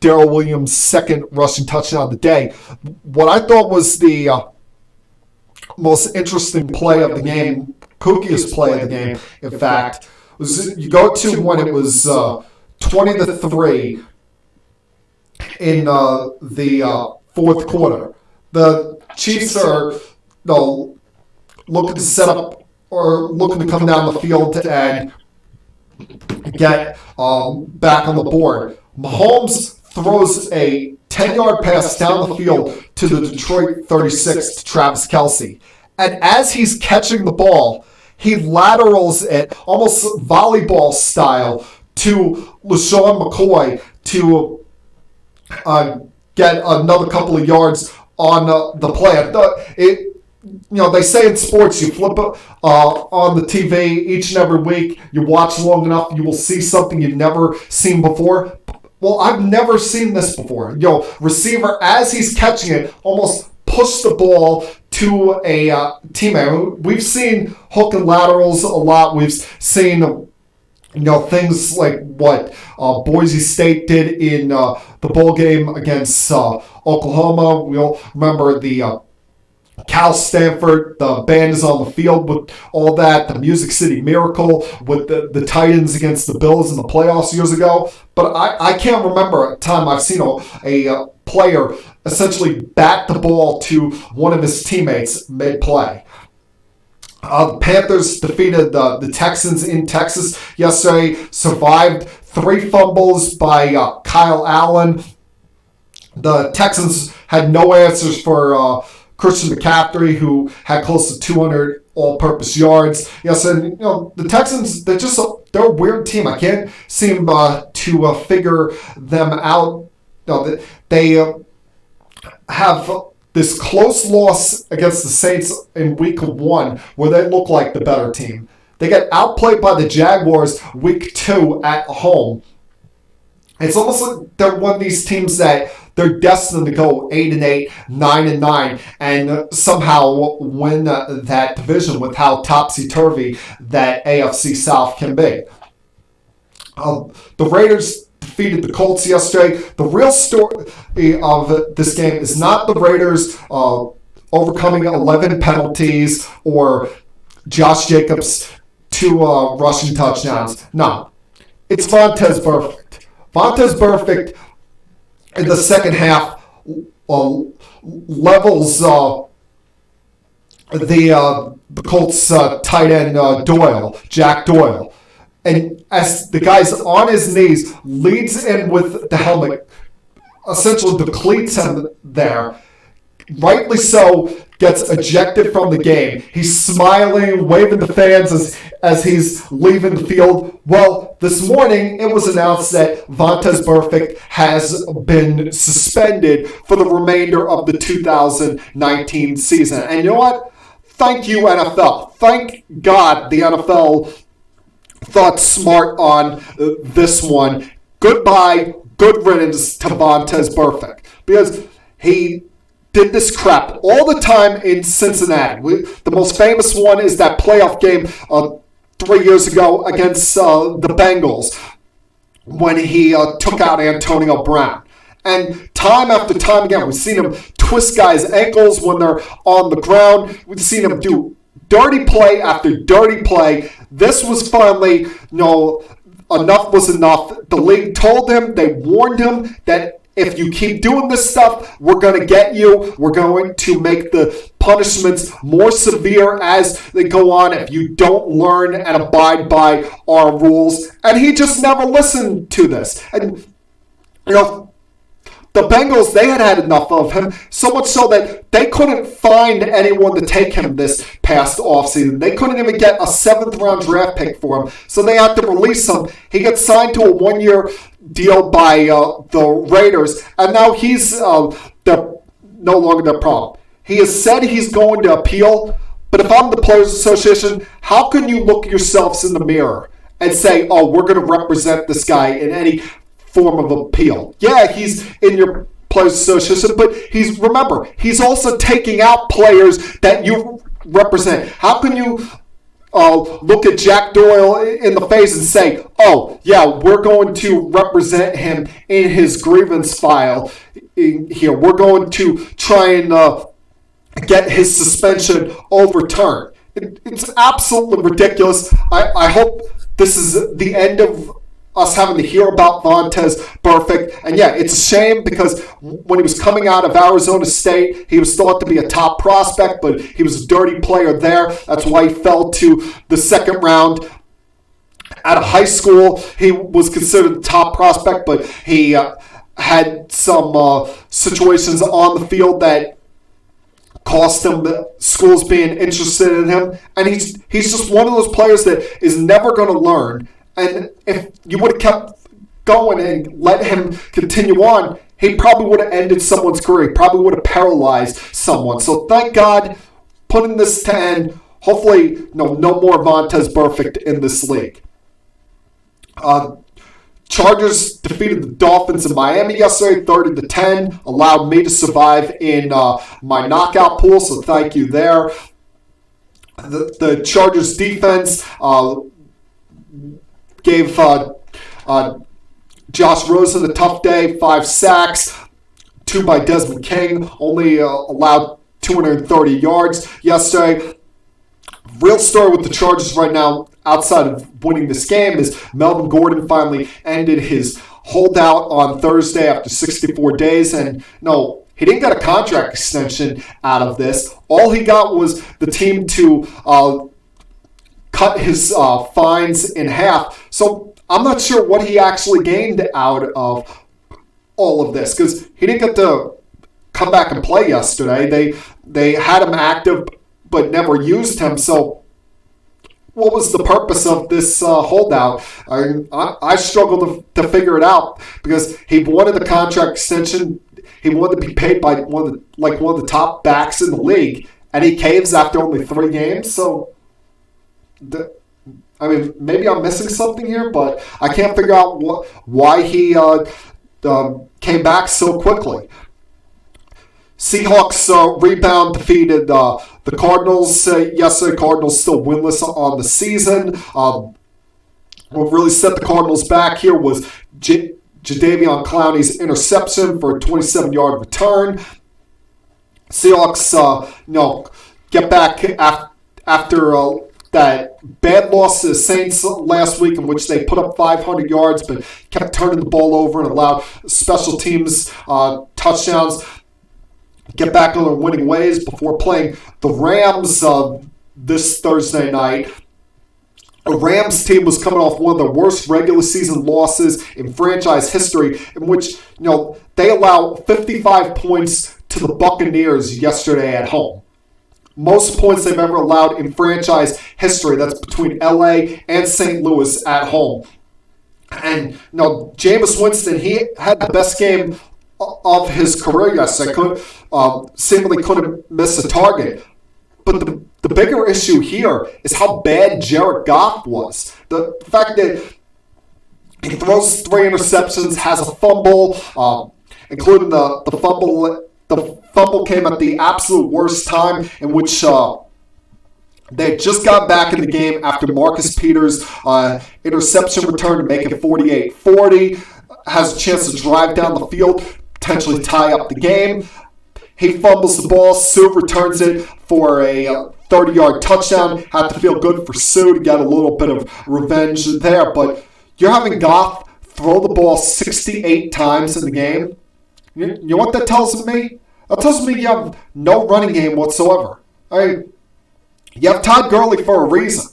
Darrell Williams' second rushing touchdown of the day. What I thought was the most interesting play of the game, kookiest play of the game, in fact, was you go to when it was 20-3 in the fourth quarter. The Chiefs are looking to set up or looking to come down the field and get back on the board. Mahomes throws a 10-yard pass down the field to the Detroit 36 to Travis Kelce. And as he's catching the ball, he laterals it almost volleyball style to LaShawn McCoy to get another couple of yards on the play. They say in sports, you flip on the TV each and every week, you watch long enough, you will see something you've never seen before. Well, I've never seen this before. Receiver, as he's catching it, almost push the ball to a teammate. We've seen hook and laterals a lot. We've seen things like what Boise State did in the bowl game against Oklahoma. We'll remember the Cal Stanford, the band is on the field with all that, the Music City Miracle with the Titans against the Bills in the playoffs years ago. But I can't remember a time I've seen a player essentially bat the ball to one of his teammates mid-play. The Panthers defeated the Texans in Texas yesterday, survived 3 fumbles by Kyle Allen. The Texans had no answers for Christian McCaffrey, who had close to 200 all-purpose yards. Yes, and the Texans, they're a weird team. I can't seem to figure them out. They have this close loss against the Saints in week 1 where they look like the better team. They get outplayed by the Jaguars week 2 at home. It's almost like they're one of these teams that they're destined to go 8-8, 9-9, and somehow win that division with how topsy-turvy that AFC South can be. The Raiders defeated the Colts yesterday. The real story of this game is not the Raiders overcoming 11 penalties or Josh Jacobs 2 rushing touchdowns. No, it's Vontaze Burfict. Vontaze Burfict in the second half levels the Colts tight end Jack Doyle. And as the guy's on his knees, leads in with the helmet, essentially depletes him there. Rightly so, gets ejected from the game. He's smiling, waving to fans as he's leaving the field. Well, this morning it was announced that Vontaze Burfict has been suspended for the remainder of the 2019 season. And you know what? Thank you, NFL. Thank God the NFL thought smart on this one. Goodbye, good riddance to Vontaze Burfict. Because he did this crap all the time in Cincinnati. The most famous one is that playoff game 3 years ago against the Bengals when he took out Antonio Brown. And time after time again, we've seen him twist guys' ankles when they're on the ground. We've seen him do dirty play after dirty play. This was finally, enough was enough. The league told him, they warned him that if you keep doing this stuff, we're going to get you. We're going to make the punishments more severe as they go on if you don't learn and abide by our rules. And he just never listened to this. And, the Bengals, they had enough of him, so much so that they couldn't find anyone to take him this past offseason. They couldn't even get a 7th-round draft pick for him, so they had to release him. He got signed to a 1-year deal by the Raiders, and now he's no longer their problem. He has said he's going to appeal, but if I'm the Players Association, how can you look yourselves in the mirror and say, oh, we're going to represent this guy in any form of appeal? Yeah, he's in your Players Association, but he's also taking out players that you represent. How can you look at Jack Doyle in the face and say, oh, yeah, we're going to represent him in his grievance file here. We're going to try and get his suspension overturned. It's absolutely ridiculous. I hope this is the end of us having to hear about Vontaze Burfict. And yeah, it's a shame because when he was coming out of Arizona State, he was thought to be a top prospect, but he was a dirty player there. That's why he fell to the 2nd round. Out of high school, he was considered a top prospect, but he had some situations on the field that cost him schools being interested in him. And he's just one of those players that is never going to learn. And if you would have kept going and let him continue on, he probably would have ended someone's career. He probably would have paralyzed someone. So thank God, putting this to end. Hopefully, no more Vontaze Burfict in this league. Chargers defeated the Dolphins in Miami yesterday, 30-10. Allowed me to survive in my knockout pool, so thank you there. The Chargers defense gave Josh Rosen a tough day, 5 sacks, 2 by Desmond King, only allowed 230 yards yesterday. Real story with the Chargers right now, outside of winning this game, is Melvin Gordon finally ended his holdout on Thursday after 64 days. And no, he didn't get a contract extension out of this. All he got was the team to cut his fines in half. So I'm not sure what he actually gained out of all of this, because he didn't get to come back and play yesterday. They had him active but never used him. So what was the purpose of this holdout? I struggle to figure it out, because he wanted the contract extension. He wanted to be paid by one of the top backs in the league, and he caves after only 3 games. So maybe I'm missing something here, but I can't figure out why he came back so quickly. Seahawks rebound defeated the Cardinals yesterday. Cardinals still winless on the season. What really set the Cardinals back here was Jadeveon Clowney's interception for a 27-yard return. Seahawks, get back after that bad loss to the Saints last week, in which they put up 500 yards but kept turning the ball over and allowed special teams touchdowns. Get back on their winning ways before playing the Rams this Thursday night. The Rams team was coming off one of the worst regular season losses in franchise history, in which they allowed 55 points to the Buccaneers yesterday at home. Most points they've ever allowed in franchise history. That's between LA and St. Louis at home. And Jameis Winston, he had the best game of his career yesterday. Seemingly couldn't miss a target. But the bigger issue here is how bad Jared Goff was. The fact that he throws 3 interceptions, has a fumble, including the fumble. The fumble came at the absolute worst time, in which they just got back in the game after Marcus Peters' interception return to make it 48-40. Has a chance to drive down the field, potentially tie up the game. He fumbles the ball. Sue returns it for a 30-yard touchdown. Had to feel good for Sue to get a little bit of revenge there. But you're having Goff throw the ball 68 times in the game. You know what that tells me? That tells me you have no running game whatsoever. You have Todd Gurley for a reason.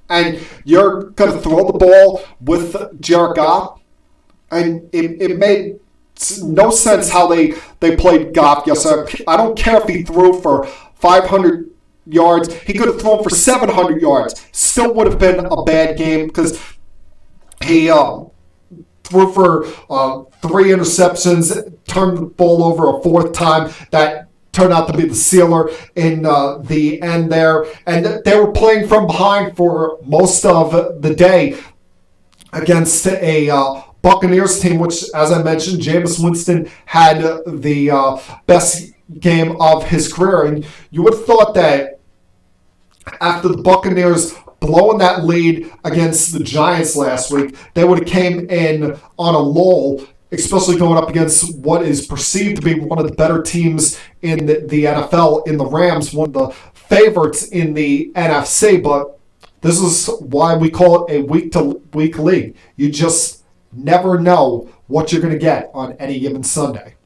And you're going to throw the ball with Jared Goff. And it made no sense how they played Goff yesterday. I don't care if he threw for 500 yards. He could have thrown for 700 yards. Still would have been a bad game because he threw for 3 interceptions, turned the ball over a 4th time. That turned out to be the sealer in the end there. And they were playing from behind for most of the day against a Buccaneers team, which, as I mentioned, Jameis Winston had the best game of his career. And you would have thought that after the Buccaneers blowing that lead against the Giants last week, they would have came in on a lull, especially going up against what is perceived to be one of the better teams in the NFL in the Rams, one of the favorites in the NFC. But this is why we call it a week-to-week league. You just never know what you're going to get on any given Sunday.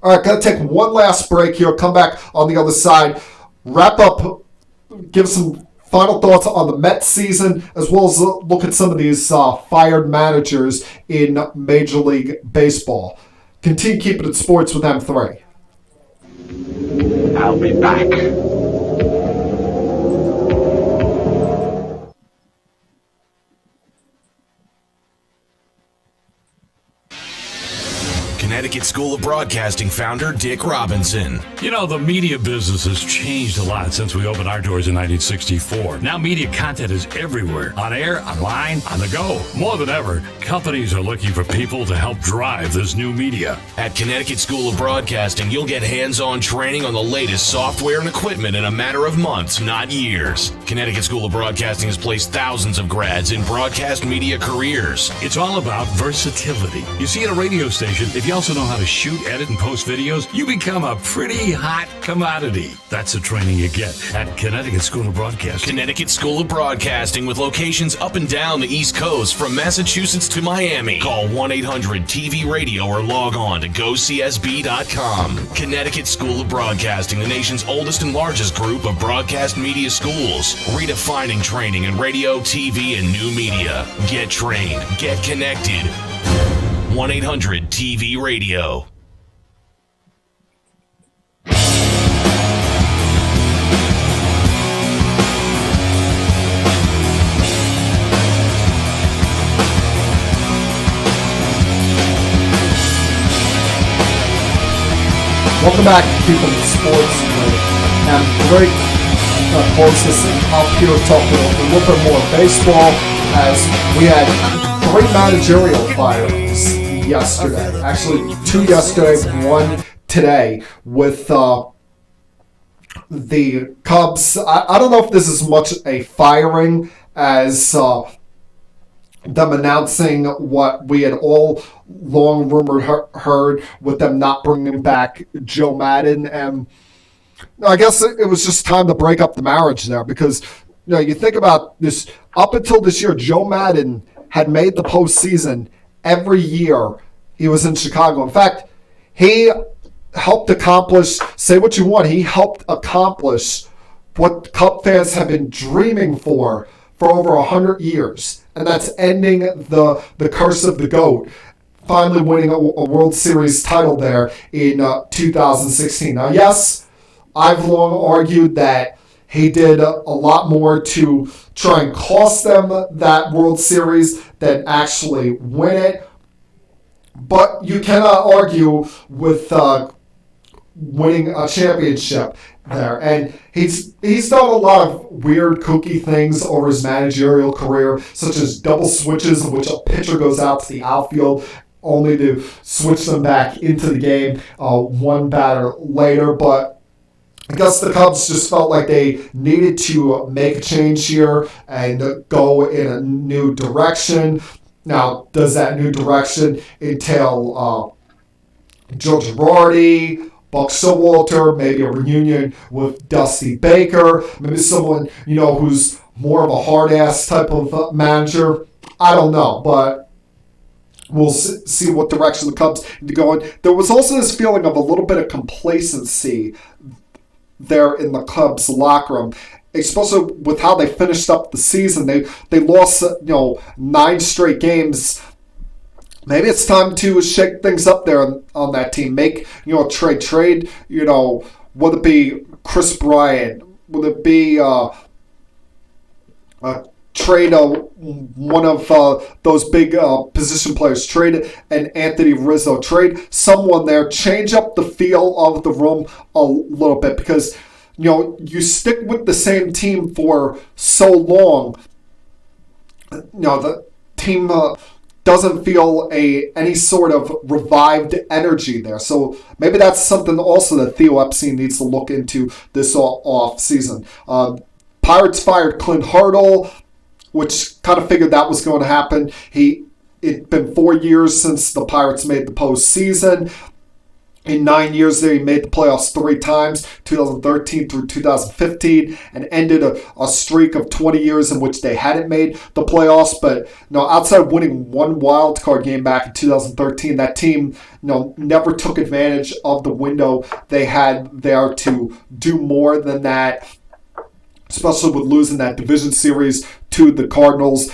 All right, got to take one last break here. Come back on the other side. Wrap up, give some final thoughts on the Mets season, as well as look at some of these fired managers in Major League Baseball. Continue keeping it sports with M3. I'll be back. Connecticut School of Broadcasting founder Dick Robinson. You know, the media business has changed a lot since we opened our doors in 1964. Now media content is everywhere. On air, online, on the go. More than ever, companies are looking for people to help drive this new media. At Connecticut School of Broadcasting, you'll get hands-on training on the latest software and equipment in a matter of months, not years. Connecticut School of Broadcasting has placed thousands of grads in broadcast media careers. It's all about versatility. You see, at a radio station, if you also know how to shoot, edit, and post videos, you become a pretty hot commodity. That's the training you get at Connecticut School of Broadcasting. Connecticut School of Broadcasting, with locations up and down the East Coast, from Massachusetts to Miami. Call 1-800-TV-RADIO or log on to gocsb.com. Connecticut School of Broadcasting, the nation's oldest and largest group of broadcast media schools, redefining training in radio, TV, and new media. Get trained. Get connected. 1-800-TV-RADIO. Welcome back to Keeping It Sports with M3. I'm going to close this up here, talking a little bit more baseball, as we had 3 managerial firings yesterday. Actually, 2 yesterday, 1 today, with the Cubs. I don't know if this is much a firing as them announcing what we had all long rumored heard, with them not bringing back Joe Madden. And I guess it was just time to break up the marriage there, because you think about this, up until this year, Joe Madden had made the postseason every year he was in Chicago. In fact, he helped accomplish, say what you want, he helped accomplish what Cub fans have been dreaming for over 100 years. And that's ending the curse of the GOAT, finally winning a World Series title there in 2016. Now, yes, I've long argued that he did a lot more to try and cost them that World Series than actually win it. But you cannot argue with winning a championship there. And he's done a lot of weird, kooky things over his managerial career, such as double switches in which a pitcher goes out to the outfield only to switch them back into the game one batter later. But I guess the Cubs just felt like they needed to make a change here and go in a new direction. Now, does that new direction entail Joe Girardi, Buck Showalter, maybe a reunion with Dusty Baker, maybe someone, who's more of a hard-ass type of manager? I don't know, but we'll see what direction the Cubs need to go in. There was also this feeling of a little bit of complacency there in the Cubs locker room, especially with how they finished up the season. They lost 9 straight games. Maybe it's time to shake things up there on that team. Make a trade. Would it be Chris Bryant? Would it be trade one of those big position players? Trade an Anthony Rizzo. Trade someone there. Change up the feel of the room a little bit, because you stick with the same team for so long. The team doesn't feel any sort of revived energy there. So maybe that's something also that Theo Epstein needs to look into this off season. Pirates fired Clint Hurdle, which kind of figured that was going to happen. It'd been 4 years since the Pirates made the postseason. In 9 years there, he made the playoffs 3 times, 2013 through 2015, and ended a streak of 20 years in which they hadn't made the playoffs. But outside of winning one wild card game back in 2013, that team never took advantage of the window they had there to do more than that, especially with losing that division series to the Cardinals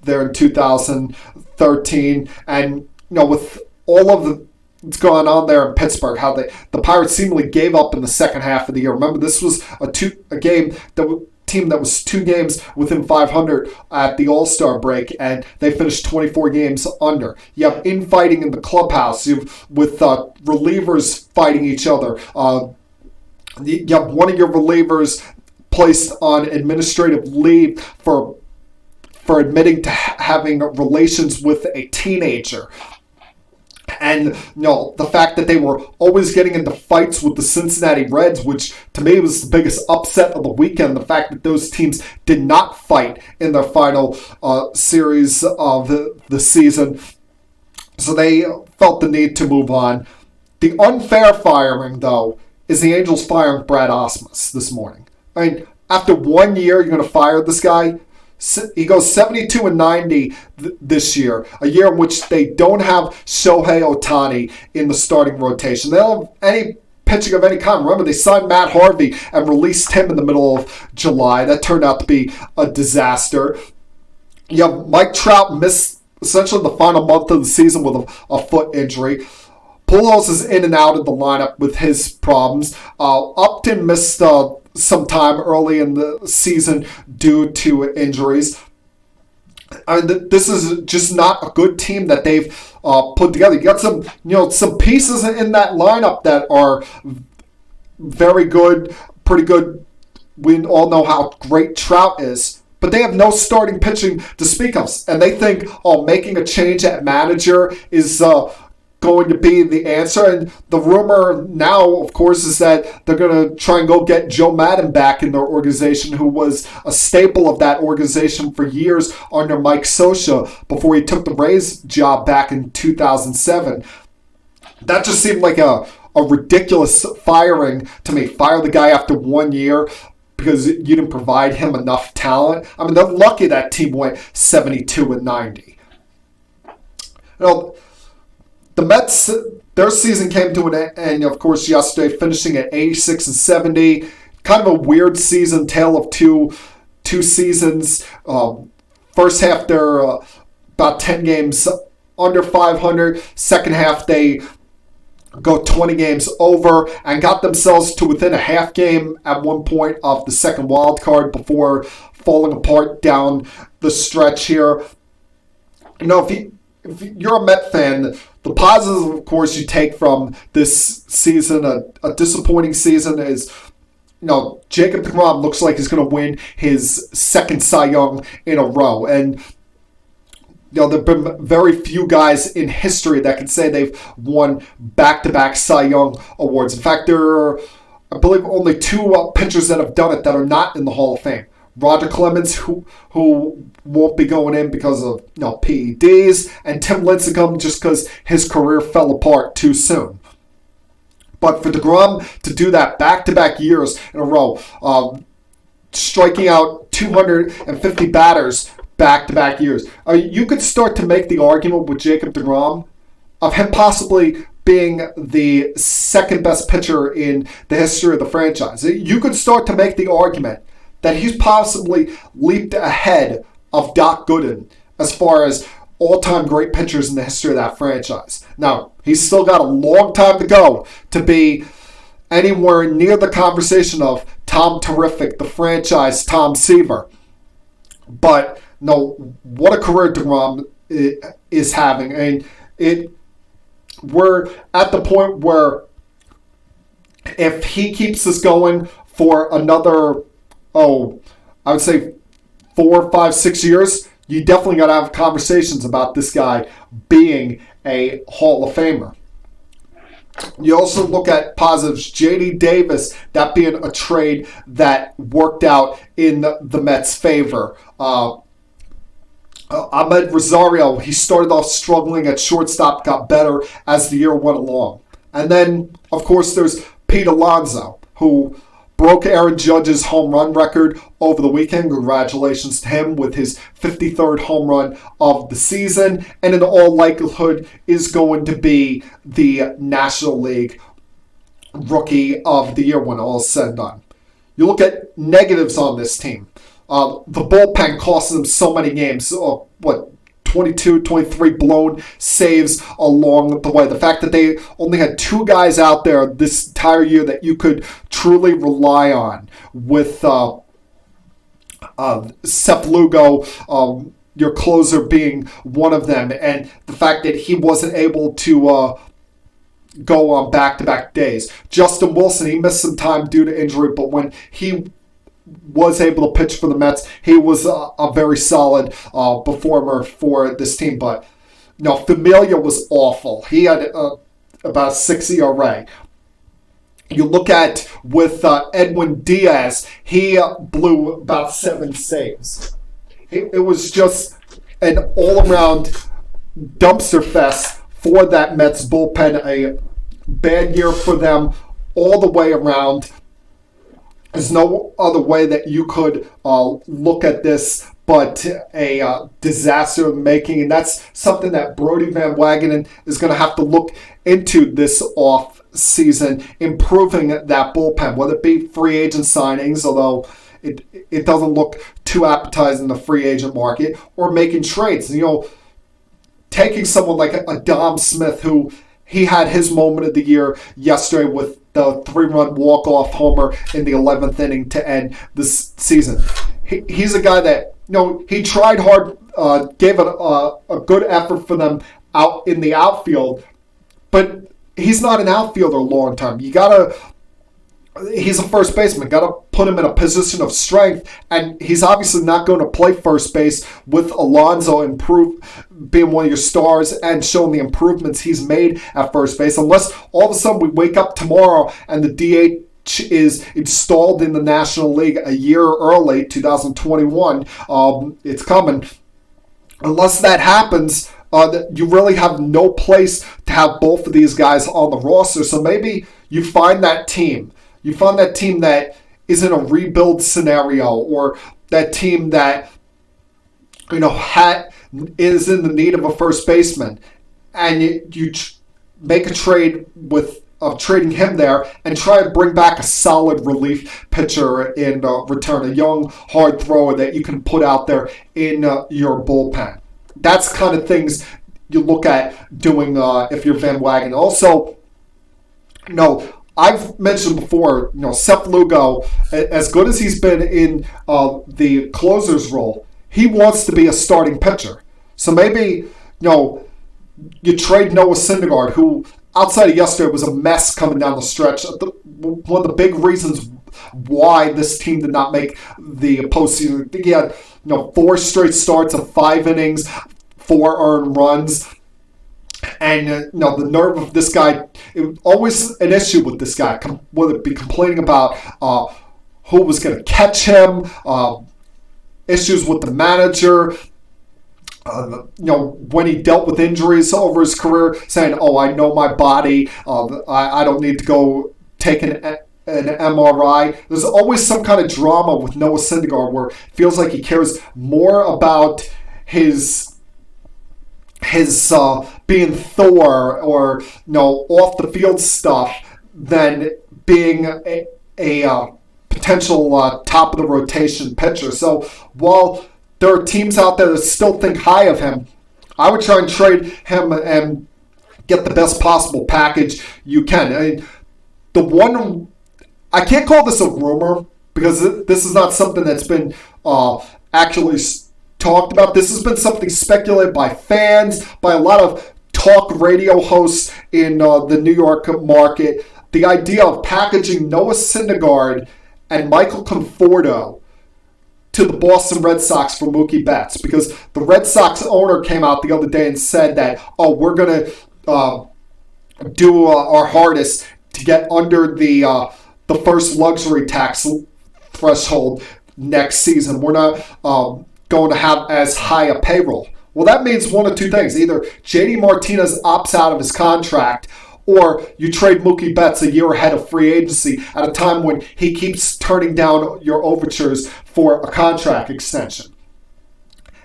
there in 2013. And with all of what's going on there in Pittsburgh, how the Pirates seemingly gave up in the second half of the year. Remember, this was a team that was 2 games within 500 at the All-Star break, and they finished 24 games under. You have infighting in the clubhouse. With relievers fighting each other. You have one of your relievers placed on administrative leave for admitting to having relations with a teenager. And the fact that they were always getting into fights with the Cincinnati Reds, which to me was the biggest upset of the weekend. The fact that those teams did not fight in their final series of the season. So they felt the need to move on. The unfair firing, though, is the Angels firing Brad Ausmus this morning. I mean, after 1 year, you're going to fire this guy? He goes 72-90 this year, a year in which they don't have Shohei Ohtani in the starting rotation. They don't have any pitching of any kind. Remember, they signed Matt Harvey and released him in the middle of July. That turned out to be a disaster. You have Mike Trout miss essentially the final month of the season with a foot injury. Pujols is in and out of the lineup with his problems. Upton missed some time early in the season due to injuries. This is just not a good team that they've put together. You got some pieces in that lineup that are very good, pretty good. We all know how great Trout is, but they have no starting pitching to speak of, and they think making a change at manager is going to be the answer. And the rumor now, of course, is that they're going to try and go get Joe Maddon back in their organization, who was a staple of that organization for years under Mike Scioscia before he took the Rays job back in 2007. That just seemed like a ridiculous firing to me. Fire the guy after 1 year because you didn't provide him enough talent. I mean, they're lucky that team went 72-90. The Mets, their season came to an end, of course, yesterday, finishing at 86-70. Kind of a weird season, tale of two seasons. First half, they're about 10 games under 500. Second half, they go 20 games over and got themselves to within a half game at one point of the second wild card before falling apart down the stretch here. If you're a Met fan, the positives, of course, you take from this season, a disappointing season, is, Jacob deGrom looks like he's going to win his second Cy Young in a row. And, there have been very few guys in history that can say they've won back-to-back Cy Young awards. In fact, there are, I believe, only 2 pitchers that have done it that are not in the Hall of Fame. Roger Clemens, who won't be going in because of PEDs, and Tim Lincecum just because his career fell apart too soon. But for deGrom to do that back-to-back years in a row, striking out 250 batters back-to-back years. You could start to make the argument with Jacob deGrom of him possibly being the second best pitcher in the history of the franchise. You could start to make the argument that he's possibly leaped ahead of Doc Gooden as far as all-time great pitchers in the history of that franchise. Now, he's still got a long time to go to be anywhere near the conversation of Tom Terrific, the franchise Tom Seaver. But no, what a career DeGrom is having. And we're at the point where if he keeps this going for another, I would say 4, 5, 6 years, you definitely got to have conversations about this guy being a Hall of Famer. You also look at positives. J.D. Davis, that being a trade that worked out in the Mets' favor. Ahmed Rosario, he started off struggling at shortstop, got better as the year went along. And then, of course, there's Pete Alonso, who broke Aaron Judge's home run record over the weekend. Congratulations to him with his 53rd home run of the season, and in all likelihood is going to be the National League Rookie of the Year when all is said and done. You look at negatives on this team. The bullpen cost them so many games. 22, 23 blown saves along the way. The fact that they only had 2 guys out there this entire year that you could truly rely on, with Seth Lugo, your closer, being one of them, and the fact that he wasn't able to go on back-to-back days. Justin Wilson, he missed some time due to injury, but when he was able to pitch for the Mets, he was a very solid performer for this team. But Familia was awful. He had about a 6 ERA. You look at with Edwin Diaz, he blew about 7 saves. It was just an all-around dumpster fest for that Mets bullpen. A bad year for them all the way around. There's no other way that you could look at this but a disaster of making, and that's something that Brodie Van Wagenen is going to have to look into this off season, improving that bullpen, whether it be free agent signings, although it doesn't look too appetizing in the free agent market, or making trades. Taking someone like a Dom Smith, who he had his moment of the year yesterday with the 3-run walk-off homer in the 11th inning to end this season. He's a guy that, he tried hard, gave it a good effort for them out in the outfield, but he's not an outfielder long term. He's a first baseman. Got to put him in a position of strength, and he's obviously not going to play first base with Alonso being one of your stars and showing the improvements he's made at first base, unless all of a sudden we wake up tomorrow and the DH is installed in the National League a year early, 2021. It's coming. Unless that happens, you really have no place to have both of these guys on the roster. So maybe you find that team. You find that team that is in a rebuild scenario, or that team that is in the need of a first baseman, and you make a trade of trading him there and try to bring back a solid relief pitcher in return, a young hard thrower that you can put out there in your bullpen. That's kind of things you look at doing if you're Van Wagenen. Also, I've mentioned before, Seth Lugo, as good as he's been in the closer's role, he wants to be a starting pitcher. So maybe, you trade Noah Syndergaard, who outside of yesterday was a mess coming down the stretch. One of the big reasons why this team did not make the postseason, I think he had 4 straight starts of 5 innings, 4 earned runs. And the nerve of this guy, it was always an issue with this guy, whether it be complaining about who was going to catch him, issues with the manager, when he dealt with injuries over his career, saying, I know my body, I don't need to go take an an MRI. There's always some kind of drama with Noah Syndergaard where it feels like he cares more about his being Thor or off the field stuff than being a potential top of the rotation pitcher. So while there are teams out there that still think high of him, I would try and trade him and get the best possible package you can. I can't call this a rumor because this is not something that's been actually talked about. This has been something speculated by fans, by a lot of talk radio hosts in the New York market. The idea of packaging Noah Syndergaard and Michael Conforto to the Boston Red Sox for Mookie Betts, because the Red Sox owner came out the other day and said that, we're going to do our hardest to get under the first luxury tax threshold next season. We're not going to have as high a payroll. Well, that means one of two things. Either JD Martinez opts out of his contract, or you trade Mookie Betts a year ahead of free agency at a time when he keeps turning down your overtures for a contract extension.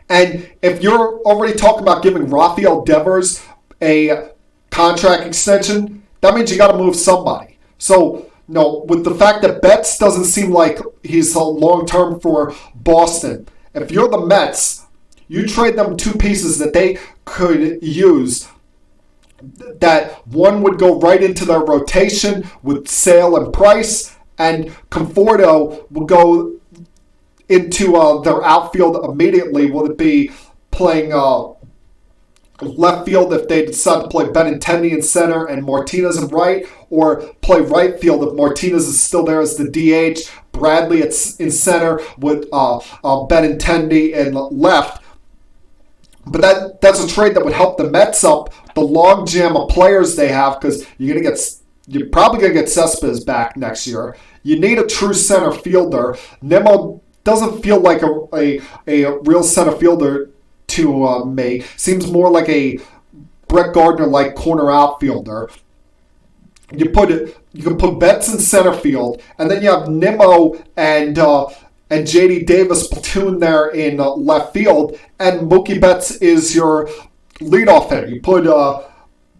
And if you're already talking about giving Rafael Devers a contract extension, that means you got to move somebody. So, with the fact that Betts doesn't seem like he's long-term for Boston, if you're the Mets, you trade them two pieces that they could use. That one would go right into their rotation with Sale and Price, and Conforto will go into their outfield immediately. Will it be playing left field if they decide to play Benintendi in center and Martinez in right, or play right field if Martinez is still there as the DH, Bradley in center with Benintendi in left. But that's a trade that would help the Mets up the logjam of players they have, because you're probably gonna get Cespedes back next year. You need a true center fielder. Nimmo doesn't feel like a real center fielder to me. Seems more like a Brett Gardner-like corner outfielder. You can put Betts in center field, and then you have Nimmo and J.D. Davis platoon there in left field, and Mookie Betts is your leadoff hitter. You put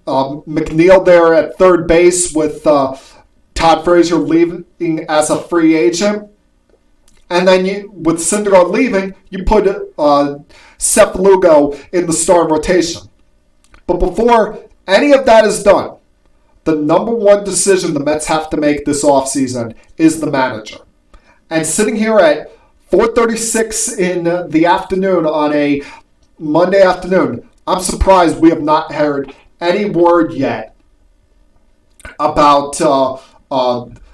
McNeil there at third base with Todd Frazier leaving as a free agent. And then with Syndergaard leaving, you put Seth Lugo in the starting rotation. But before any of that is done, the number one decision the Mets have to make this offseason is the manager. And sitting here at 4:36 in the afternoon on a Monday afternoon, I'm surprised we have not heard any word yet about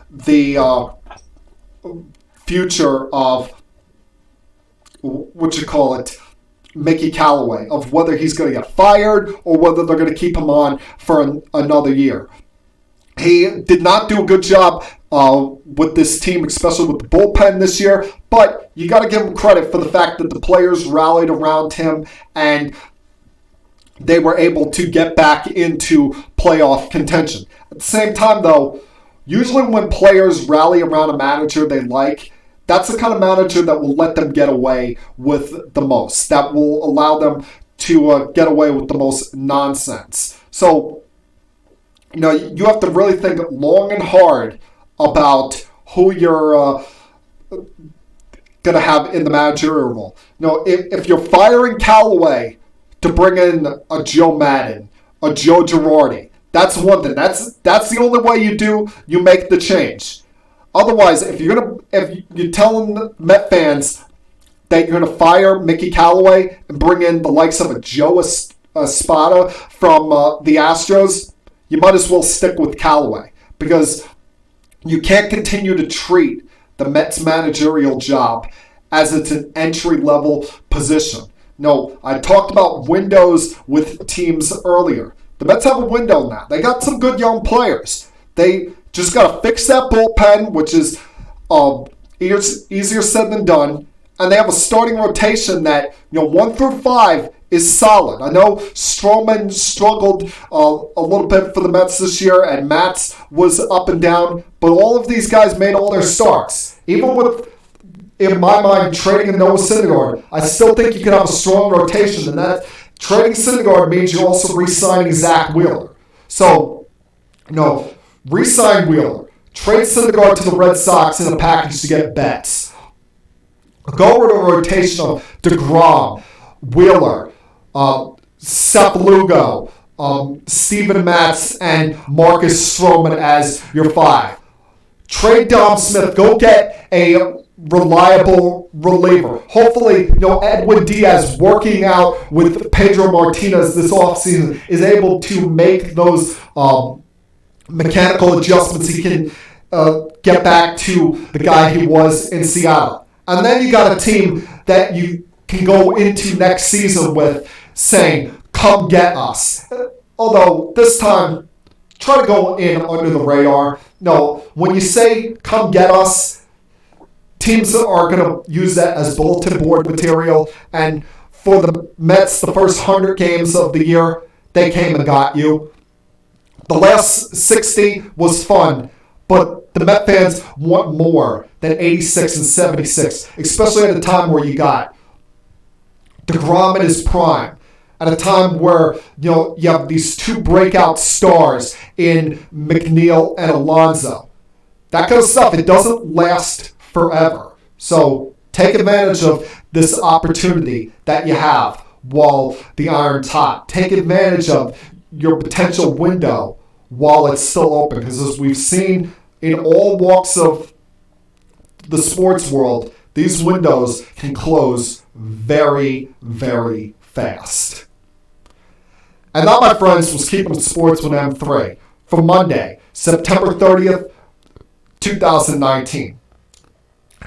the future of Mickey Callaway, of whether he's going to get fired or whether they're going to keep him on for another year. He did not do a good job with this team, especially with the bullpen this year, but you got to give him credit for the fact that the players rallied around him and they were able to get back into playoff contention. At the same time, though, usually when players rally around a manager they like, that's the kind of manager that will let them get away with the most, that will allow them to get away with the most nonsense. So, you have to really think long and hard about who you're going to have in the managerial role. If you're firing Callaway to bring in a Joe Madden, a Joe Girardi, that's one thing. That's the only way you make the change. Otherwise, if you're telling Met fans that you're going to fire Mickey Callaway and bring in the likes of a Joe Espada from the Astros, you might as well stick with Callaway, because you can't continue to treat the Mets managerial job as it's an entry-level position. No, I talked about windows with teams earlier. The Mets have a window now. They got some good young players. They just got to fix that bullpen, which is easier said than done. And they have a starting rotation that, 1 through 5 is solid. I know Stroman struggled a little bit for the Mets this year, and Matz was up and down, but all of these guys made all their starts. Even with, in my mind, trading Noah Syndergaard, I still think you can have a strong rotation, and that trading Syndergaard means you're also re-signing Zach Wheeler. So, re-sign Wheeler. Trade Syndergaard to the Red Sox in a package to get Betts. Go with a rotation of DeGrom, Wheeler, Seth Lugo, Steven Matz, and Marcus Stroman as your 5. Trade Dom Smith. Go get a reliable reliever. Hopefully, Edwin Diaz, working out with Pedro Martinez this offseason, is able to make those mechanical adjustments. He can get back to the guy he was in Seattle. And then you got a team that you can go into next season with saying, come get us. Although this time, try to go in under the radar. No, when you say come get us, teams are going to use that as bulletin board material. And for the Mets, the first 100 games of the year, they came and got you. The last 60 was fun, but the Met fans want more than 86 and 76, especially at a time where you got DeGrom in his prime, at a time where you have these 2 breakout stars in McNeil and Alonso. That kind of stuff, it doesn't last forever. So take advantage of this opportunity that you have while the iron's hot. Take advantage of your potential window while it's still open, because as we've seen in all walks of the sports world, these windows can close very, very fast. And that, my friends, was Keeping It Sports with M3 for Monday, September 30th, 2019.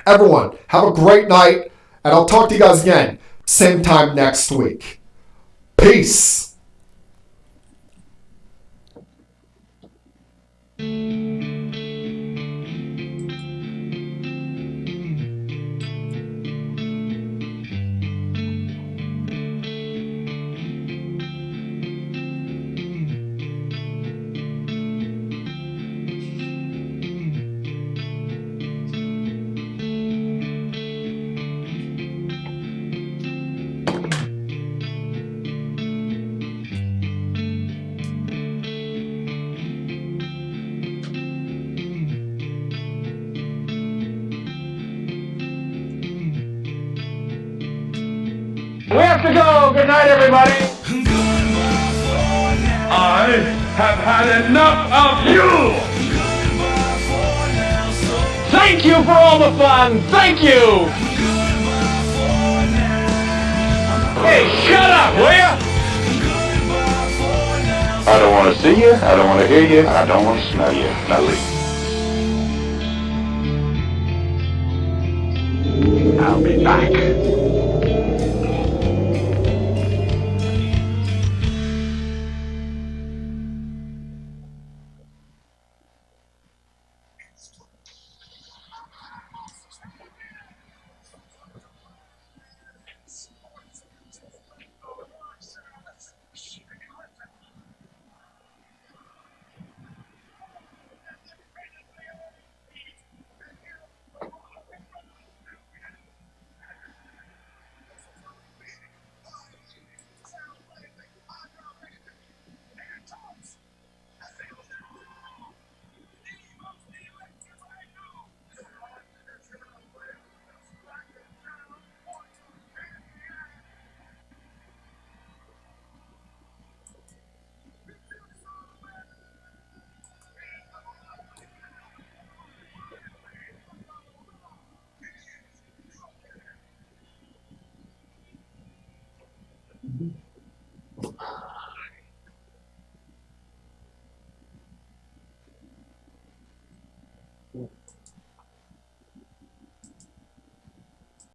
Everyone, have a great night, and I'll talk to you guys again same time next week. Peace. We have to go. Good night, everybody. I have had enough of you. Thank you for all the fun. Thank you. Hey, shut up, will ya? I don't want to see you. I don't want to hear you. I don't want to smell you. Now leave. I'll be back.